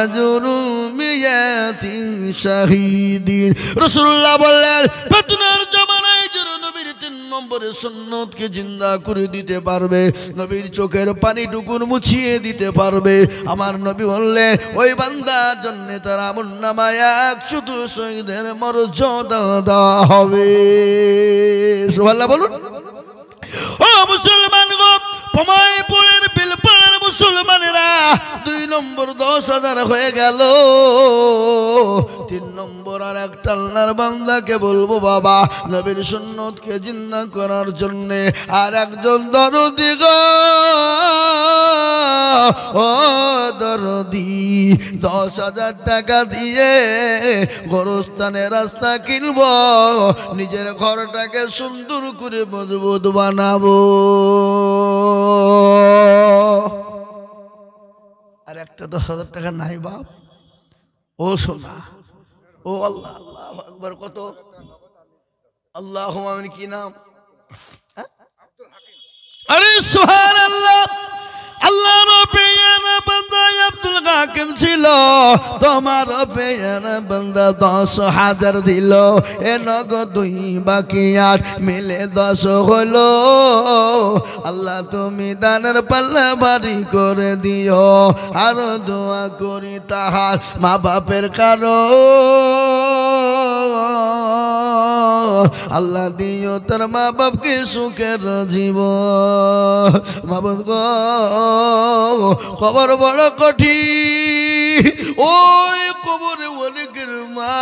আজরু মিয়াতিন শাহীদিন রাসূলুল্লাহ বললেন ফিতনার জামানায় যারা নবীর 3 নম্বরের সুন্নতকে জিন্দা করে দিতে পারবে নবীর চোখের পানিটুকুন মুছিয়ে দিতে পারবে আমার নবী বললেন ওই বান্দার জন্য তার আমলনামায় 100 শহীদের মর্যাদা দেওয়া হবে সুবহানাল্লাহ বলুন ও মুসলমান গো পমাইপুরের বিলপাড়ার মুসলমানেরা 2 নম্বর 10,000 হয়ে গেল 3 নম্বর আর একটা আল্লাহর বান্দাকে বলবো বাবা নবীর সুন্নতকে জিন্দা করার জন্য আর একজন দরদি গো ও দরদি 10,000 টাকা দিয়ে গোরস্থানের রাস্তা কিনব নিজের ঘরটাকে সুন্দর করে মজবুত বানাবো আর একটা 10,000 টাকা নাই বাপ ও সোনা ও আল্লাহ আল্লাহু আকবার কত আল্লাহুম্মা আমিন কি নাম আরে সুবহানাল্লাহ আল্লাহর পেয়ারা বান্দা আব্দুল হাকিম ছিল তোমার পেয়ারা বান্দা 10,000 দিল এ নগদ 2 বাকি 8 মিলে 10 হলো আল্লাহ তুমি দানের পাল্লা ভারী করে দিও আর দোয়া করি তাহার মা বাপের আল্লাহ দিও তার মা বাপকে সুখের জীবন মা বাপ কবর বড় কঠিন ওই কবরে অনেকের মা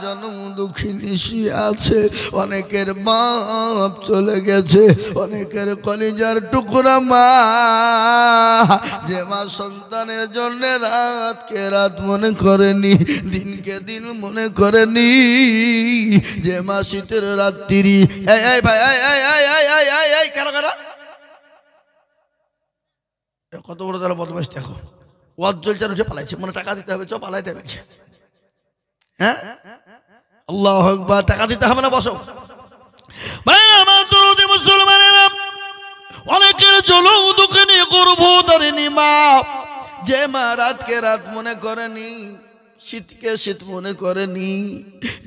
জন্ম দুঃখিনী আছে অনেকের বাপ চলে গেছে অনেকের কলিজার টুকরা মা যে মা সন্তানের জন্য রাতকে রাত মনে করেনি দিনকে দিন মনে করেনি যে মা শীতের রাত্রি এই ভাই এই কারা কারা কত বড় তারা বদমাইশ দেখো ওয়াজ চলছে উঠে পালাইছে মনে টাকা দিতে হবে চ পালাইতে বলছে হ্যাঁ আল্লাহু আকবার টাকা দিতে হবে না বসো ভাই আমার দরদি মুসলমানেরা অনেকের জলো দুঃখে নিয়ে করবো তারিনি মা যে মা রাতকে রাত মনে করেনি শীতকে শীত মনে করেনি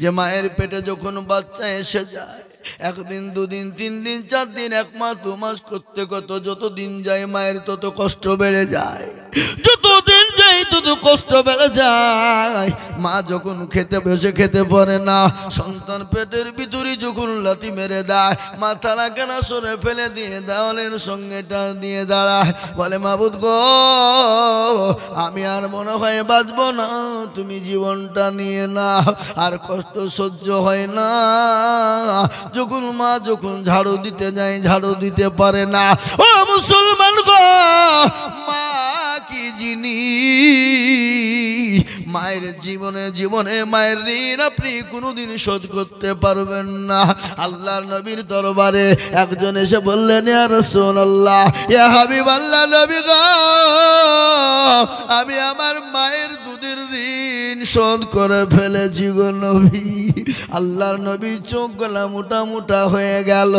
যে মায়ের পেটে যখন বাচ্চা এসে যায় 1 দিন 2 দিন 3 দিন 4 দিন 1 মাস 2 মাস করতে কত যত দিন যায় মায়ের তত কষ্ট বেড়ে যায় যত দিন যায় তত কষ্ট বেড়ে যায় মা যখন খেতে বসে খেতে পারে না সন্তান পেটের ভিতরে যখন লাথি মেরে দেয় মাথা লাগানা সরে ফেলে দিয়ে দেওয়ালের সঙ্গে টান দিয়ে দাঁড়ায় বলে মাবুদ গো আমি আর মনে হয় বাঁচবো না তুমি জীবনটা নিয়ে নাও আর কষ্ট সহ্য হয় না যখন মা যখন ঝাড়ু দিতে যায় ঝাড়ু দিতে পারে না ও মুসলমান গো মা কি জিনিস মায়ের জীবনে মায়ের ঋণ আপনি কোনোদিন শোধ করতে পারবেন না। আল্লাহর নবীর দরবারে একজন এসে বললেন, ইয়া রাসূলুল্লাহ, ইয়া হাবিবাল্লাহ, নবী গো, আমি আমার মায়ের দুধের ঋণ শোধ করে ফেলেছি গো নবী। আল্লাহর নবী চোখগুলা মোটা মোটা হয়ে গেল।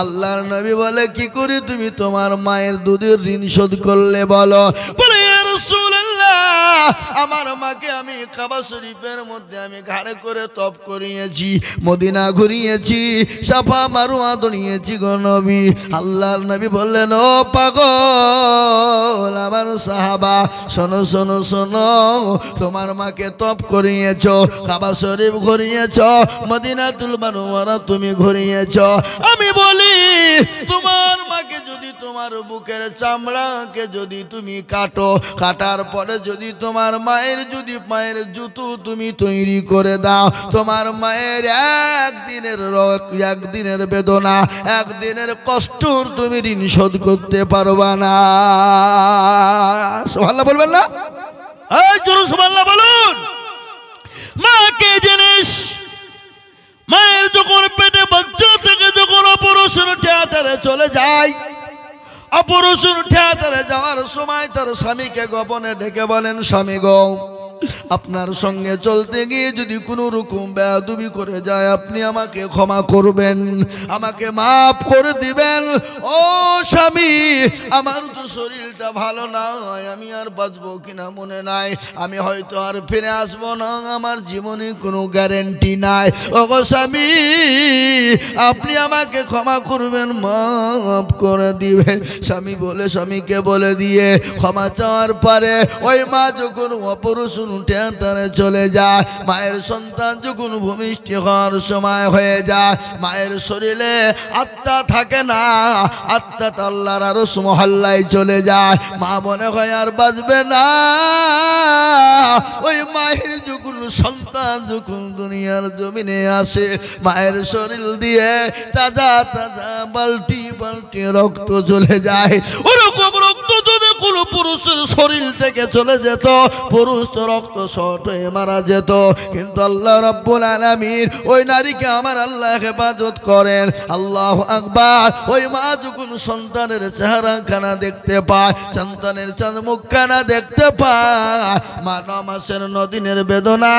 আল্লাহর নবী বলে, কি করে তুমি তোমার মায়ের দুধের ঋণ শোধ করলে বলো? বলে, ইয়া রাসূলুল্লাহ, আমার মাকে আমি কাবা শরীফের মধ্যে আমি ঘাড়ে করে তপ করিয়েছি, মদিনা ঘুরিয়েছি, সাফা মারওয়া দৌড়িয়েছি গো নবী। আল্লাহর নবী বললেন, ও পাগল আমার সাহাবা, শোনো শোনো শোনো, তোমার মাকে তপ করিয়েছ, কাবা শরীফ ঘুরিয়েছ, মদিনাতুল মুনাওয়ারা তুমি ঘুরিয়েছ। আমি বলি, তোমার মাকে যদি তোমার বুকের চামড়াকে যদি তুমি কাটো, কাটার পরে যদি তোমার মায়ের যদি পায়ের জুতো তুমি তৈরি করে দাও, তোমার মায়ের একদিনের বেদনা, একদিনের কষ্টর তুমি ঋণ শোধ করতে পারবা না। সুবহানাল্লাহ বলবেন না? এই জোরে সুবহানাল্লাহ বলুন। মা কে জিনিস? মায়ের যখন পেটে বাচ্চা থেকে যখন অপারেশন থিয়েটারে চলে যায়, অপারেশন থিয়েটারে যাওয়ার সময় তার স্বামীকে গোপনে ডেকে বলেন, স্বামী গো, আপনার সঙ্গে চলতে গিয়ে যদি কোনো রকম বেয়াদবি করে যায় আপনি আমাকে ক্ষমা করবেন, আমাকে মাফ করে দিবেন। ও স্বামী, আমার তো শরীরটা ভালো নয়, আমি আর বাঁচবো কিনা মনে নাই, আমি হয়তো আর ফিরে আসবো না, আমার জীবনে কোনো গ্যারেন্টি নাই। ও গো স্বামী, আপনি আমাকে ক্ষমা করবেন, মাফ করে দিবেন। স্বামী বলে, স্বামীকে বলে দিয়ে ক্ষমা চাওয়ার পরে ওই মা যখন অপারেশন থিয়েটারে চলে যায়, মায়ের সন্তান যখন ভূমিষ্ঠ হওয়ার সময় হয়ে যায়, মায়ের শরীরে আত্মা থাকে না, আত্মাটা আল্লাহর আরশ মহল্লায় চলে যায়, মা মনে হয় আর বাঁচবে না। ওই মায়ের যখন সন্তান যখন দুনিয়ার জমিনে আসে, মায়ের শরীর দিয়ে তাজা তাজা বালতি বালতি রক্ত চলে যায়। ওরকম রক্ত যদি কোনো পুরুষের শরীর থেকে চলে যেত, পুরুষ তো রক্ত শর্ট হয়ে মারা যেত। কিন্তু আল্লাহ রাব্বুল আলামিন ওই নারীকে আমার আল্লাহ হেফাজত করেন। আল্লাহু আকবার। ওই মা যখন সন্তানের চেহারাখানা দেখতে পায়, সন্তানের চাঁদ মুখখানা দেখতে পায়, মা 9 মাসের 9 দিনের বেদনা,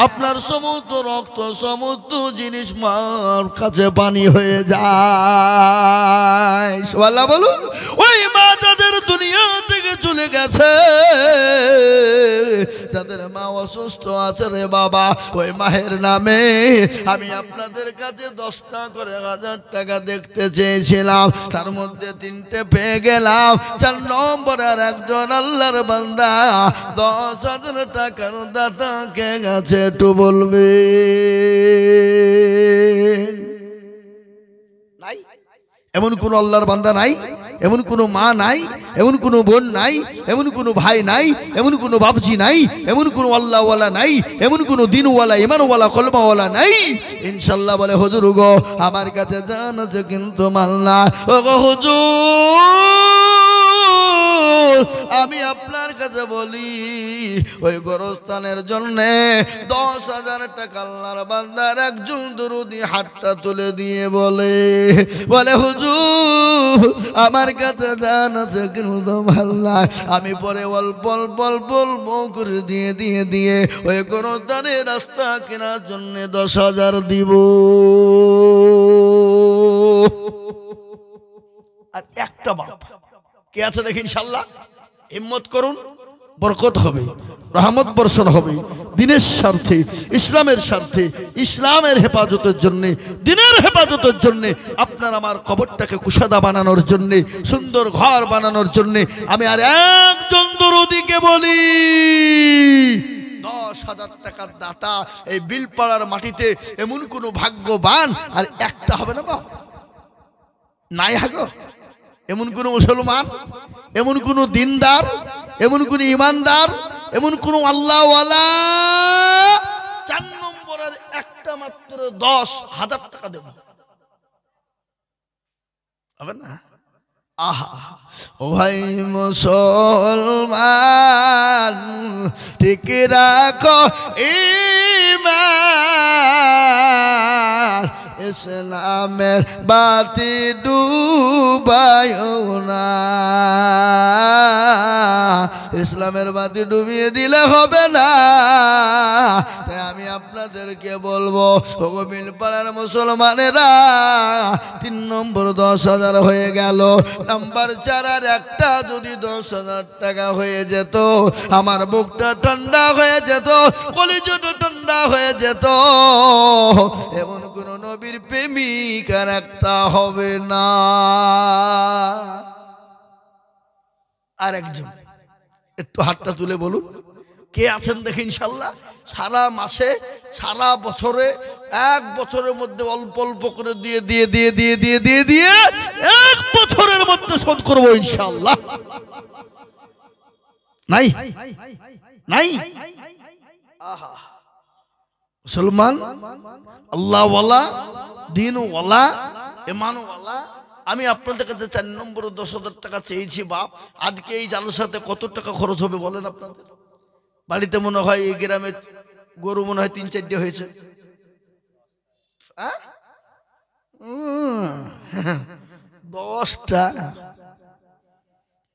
আপনার সমস্ত রক্ত সমস্ত জিনিস মার কাছে পানি হয়ে যায়। সুবহানাল্লাহ বলুন। ওই মা তাদের দুনিয়া থেকে চলে গেছে, তাদের মা অসুস্থ আছে রে বাবা, ওই মায়ের নামে আমি আপনাদের কাছে 10টা করে 1000 টাকা দেখতে চেয়েছিলাম, তার মধ্যে 3টে পেয়ে গেলাম। 4 নম্বরের একজন আল্লাহর বান্দা 10,000 টাকার দাতাকে গেছে, একটু বলবে নাই? এমন কোন আল্লাহর বান্দা নাই, এমন কোন মা নাই, এমন কোন বোন নাই, এমন কোন ভাই নাই, এমন কোন বাপজি নাই, এমন কোন আল্লাহওয়ালা নাই, এমন কোন দিনওয়ালা ইমানওয়ালা কলমাওয়ালা নাই। ইনশাআল্লাহ বলে, হুজুর গো, আমার কাছে জান আছে কিন্তু মাল না। ও গো হুজুর, আমি আপনার কাছে বলি, ওই গোরস্থানের জন্য 10,000 টাকা আল্লাহর বান্দার একজন দরুদি হাতটা তুলে দিয়ে বলে হুজুর, আমার কাছে জান আছে কিন্তু মাল না, আমি পরে অল্প অল্প অল্প করে দিয়ে ওই গোরস্থানের রাস্তা কেনার জন্য 10,000 দিব। আর একটা বাপ কে আছে দেখি, ইনশাআল্লাহ হিম্মত করুন, বরকত হবে, রহমত বর্ষণ হবে, দিনের স্বার্থে, ইসলামের স্বার্থে, ইসলামের হেফাজতের জন্য, দিনের হেফাজতের জন্য, আপনার আমার কবরটাকে কুশাদা বানানোর জন্য, সুন্দর ঘর বানানোর জন্য আমি আর একজন দরদিকে বলি, 10,000 টাকার দাতা এই বিলপাড়ার মাটিতে এমন কোন ভাগ্যবান আর একটা হবে না বাপ? নাই হাগো এমন কোন মুসলমান, এমন কোন দিনদার, এমন কোন ইমানদার, এমন কোন আল্লাহওয়ালা 4 নম্বরের একটা মাত্র 10,000 টাকা দেব হবে না? আহা ও ভাই মুসলমান ঠিক রাখো ঈমান ইসলামের বাতি ডুবায়ো না ইসলামের বাতি ডুবিয়ে দিলে হবে না তাই আমি আপনাদেরকে বলবো ওগো মিলপাড়ার মুসলমানেরা 3 নম্বর 10,000 হয়ে গেল নাম্বার 4 আর একটা যদি 10,000 টাকা হয়ে যেত আমার বুকটা ঠান্ডা হয়ে যেত কলিজাটা ঠান্ডা হয়ে যেত এমন কোন নবীর প্রেমিক আর একটা হবে না আর একজন একটু হাতটা তুলে বলুন কে আছেন দেখি ইনশাআল্লাহ সারা মাসে সারা বছরে 1 বছরের মধ্যে অল্প অল্প করে দিয়ে দিয়ে দিয়ে দিয়ে দিয়ে দিয়ে দিয়ে 1 বছরের মধ্যে শোধ করব ইনশাআল্লাহ নাই নাই আহা মুসলমান আল্লাহওয়ালা দ্বীনওয়ালা ঈমানওয়ালা আমি আপনাদের কাছে 4 নম্বর 10,000 টাকা চেয়েছি বাপ আজকে এই জালসাতে কত টাকা খরচ হবে বলেন আপনাদের বাড়িতে মনে হয় এই গ্রামে গরু মনে হয় 3-4টে হয়েছে 10টা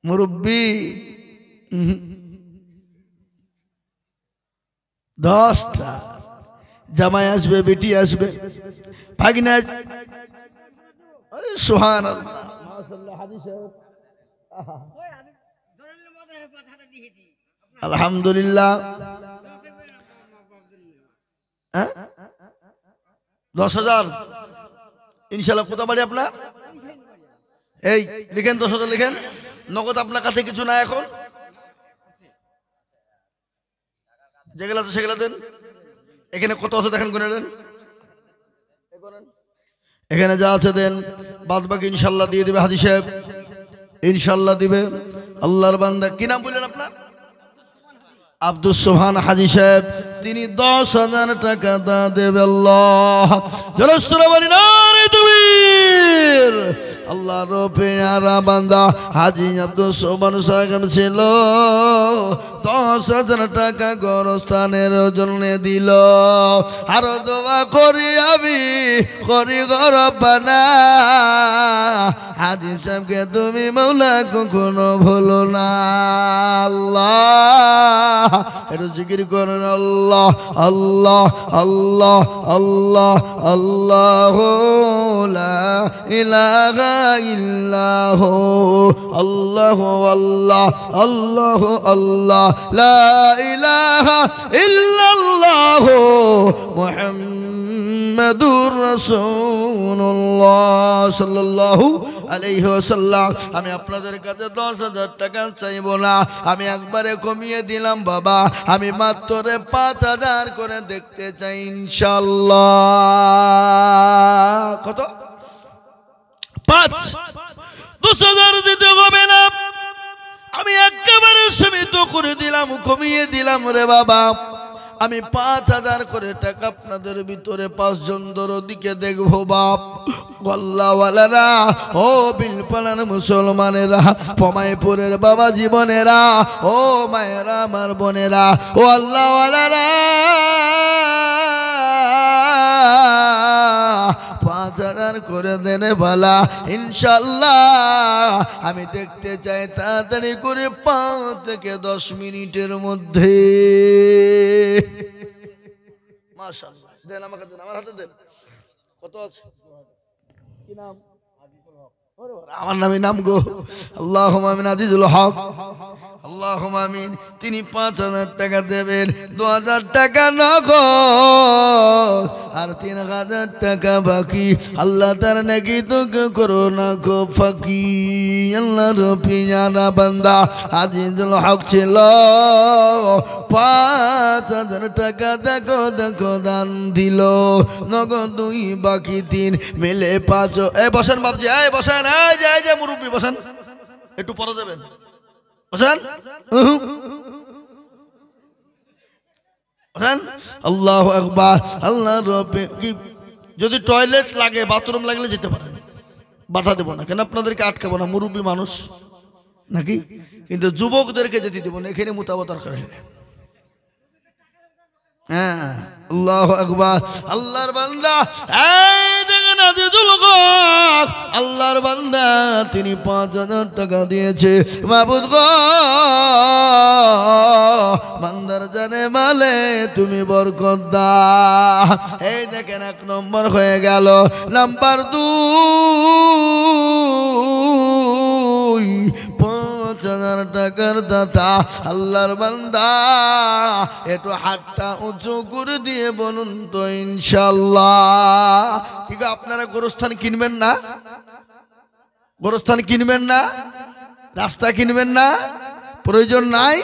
মুরব্বি 10টা জামাই আসবে বেটি আসবে ভাগিনা আরে সুবহানাল্লাহ মাশাআল্লাহ হাদিস আলহামদুলিল্লাহ 10,000 ইনশাআল্লাহ কোথা বাড়ি আপনার এই লিখেন 10,000 লিখেন নগদ আপনার কাছে কিছু না এখন যেগুলো আছে সেগুলো দেন এখানে কত আছে দেখেন গুনে দেন এখানে যা আছে দেন বাদ বাকি ইনশাআল্লাহ দিয়ে দিবে হাজী সাহেব ইনশাআল্লাহ দিবে আল্লাহর বান্দা কি নাম বললেন আপনার আব্দুস সুবহান হাজী সাহেব তিনি 10,000 টাকা দা দেবে আল্লাহ জলসরা বলি নারে তাকবীর আল্লাহর পেয়ারা বান্দা হাজী আব্দুস সুবহান সাহেব ছিল 10,000 টাকা গোরস্থানের জন্য দিল আর দোয়া করি আমি করি গো রব্বানা হাজী সাহেবকে তুমি মাওলা কখনো ভুলো না আল্লাহ একটু জিকির করেন আল্লাহ আল্লাহ আল্লাহ আল্লাহ আল্লাহ লা ইলাহা ইল্লাহ আল্লাহ আল্লাহ আল্লাহ আল্লাহ লা ইলাহা ইল্লাল্লাহ মুহাম্মাদুর রাসূলুল্লাহ সাল্লাল্লাহু আলাইহি ওয়াসাল্লাম আমি আপনাদের কাছে 10,000 টাকা চাইবো না আমি একবারে কমিয়ে দিলাম বাবা আমি মাত্র 5,000 করে দেখতে চাই ইনশাআল্লাহ কত 10,000 দিতে হবে না আমি একেবারে সীমিত করে দিলাম কমিয়ে দিলাম রে বাবা আমি 5,000 করে টাকা আপনাদের ভিতরে 5 জন দিকে দেখবো বাপ গল্লাওয়ালারা ও বিলপাড়ার মুসলমানেরা পমাইপুরের বাবা জীবনেরা ও মায়েরা আমার বোনেরা ও আল্লাহওয়ালারা 5,000 করে দেনে বালা ইনশাআল্লাহ আমি দেখতে চাই তাড়াতাড়ি করে 5 থেকে 10 মিনিটের মধ্যে মাশাআল্লাহ দেন আমাকে দেন আমার হাতে দেন কত আছে কি নাম আমার নামে নাম গো আল্লাহুম্মা আমিন আজিজুল হক আল্লাহুম্মা আমিন তিনি 5,000 টাকা দেবেন 2,000 টাকা নগদ আর 3,000 টাকা বাকি আল্লাহ তার নাকি তোকে করো না গো ফাকি আল্লাহর পিয়ারা বান্দা আজিজুল হক ছিল 5,000 টাকা দেখো দেখো দান দিল নগদ 2 বাকি 3 মিলে 5 এই বসেন বাবজি এই বসেন এই যে মুরব্বি বসেন একটু পরে দেবেন বসেন বসেন আল্লাহু আকবার আল্লাহ রব্বে কি যদি টয়লেট লাগে বাথরুম লাগলে যেতে পারেন বাধা দেবো না, কেন আপনাদেরকে আটকাবো না, মুরব্বী মানুষ নাকি, কিন্তু যুবকদেরকে যেতে দেবো না, এখানে মোতাবেক দরকার হলে। হ্যাঁ, আল্লাহু আকবার। আল্লাহর বান্দা, এই দেখেন আজিজুল হক, আল্লাহর বান্দা তিনি 5,000 টাকা দিয়েছে। মাবুদ গো, বান্দার জানে মালে তুমি বরকত দাও। এই দেখেন 1 নম্বর হয়ে গেল। নাম্বার 2, 5,000 টাকার দাতা আল্লাহর বান্দা, একটু হাতটা উঁচু করে দিয়ে বলুন তো ইনশাআল্লাহ। ঠিক আছে, আপনারা গোরস্থান কিনবেন না? গোরস্থান কিনবেন না? রাস্তা কিনবেন না? প্রয়োজন নাই?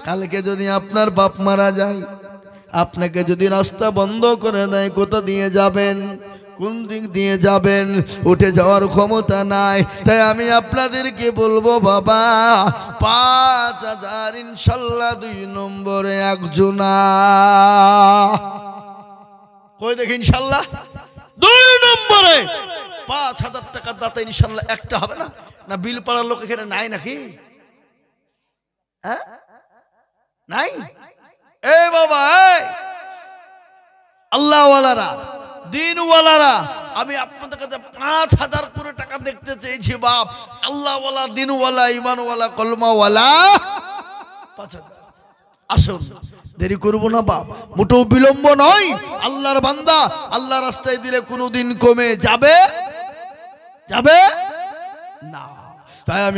কালকে যদি আপনার বাপ মারা যায়, আপনাকে যদি রাস্তা বন্ধ করে দেয়, কোথা দিয়ে যাবেন? কোন দিক দিয়ে যাবেন? উঠে যাওয়ার ক্ষমতা নাই। তাই আমি আপনাদেরকে বলবো বাবা, 5,000 ইনশাল্লাহ 2 নম্বরে একজনা। কই দেখি ইনশাল্লাহ 2 নম্বরে 5,000 টাকার দাতা ইনশাল্লাহ একটা হবে না? না বিল পাড়ার লোক এখানে নাই নাকি? হ্যাঁ, নাই? এ বাবা, আল্লাহওয়ালারা, দিনওয়ালারা, আমি আপনাদের কাছে 5,000 করে টাকা দেখতে চেয়েছি বাপ। আল্লাহওয়ালা, দিনওয়ালা, ইমানওয়ালা, কলমাওয়ালা 5,000। আসুন, দেরি করবো না বাপ, মোটেও বিলম্ব নয়। আল্লাহর বান্দা আল্লাহ রাস্তায় দিলে কোনোদিন কমে যাবে না। তাই আমি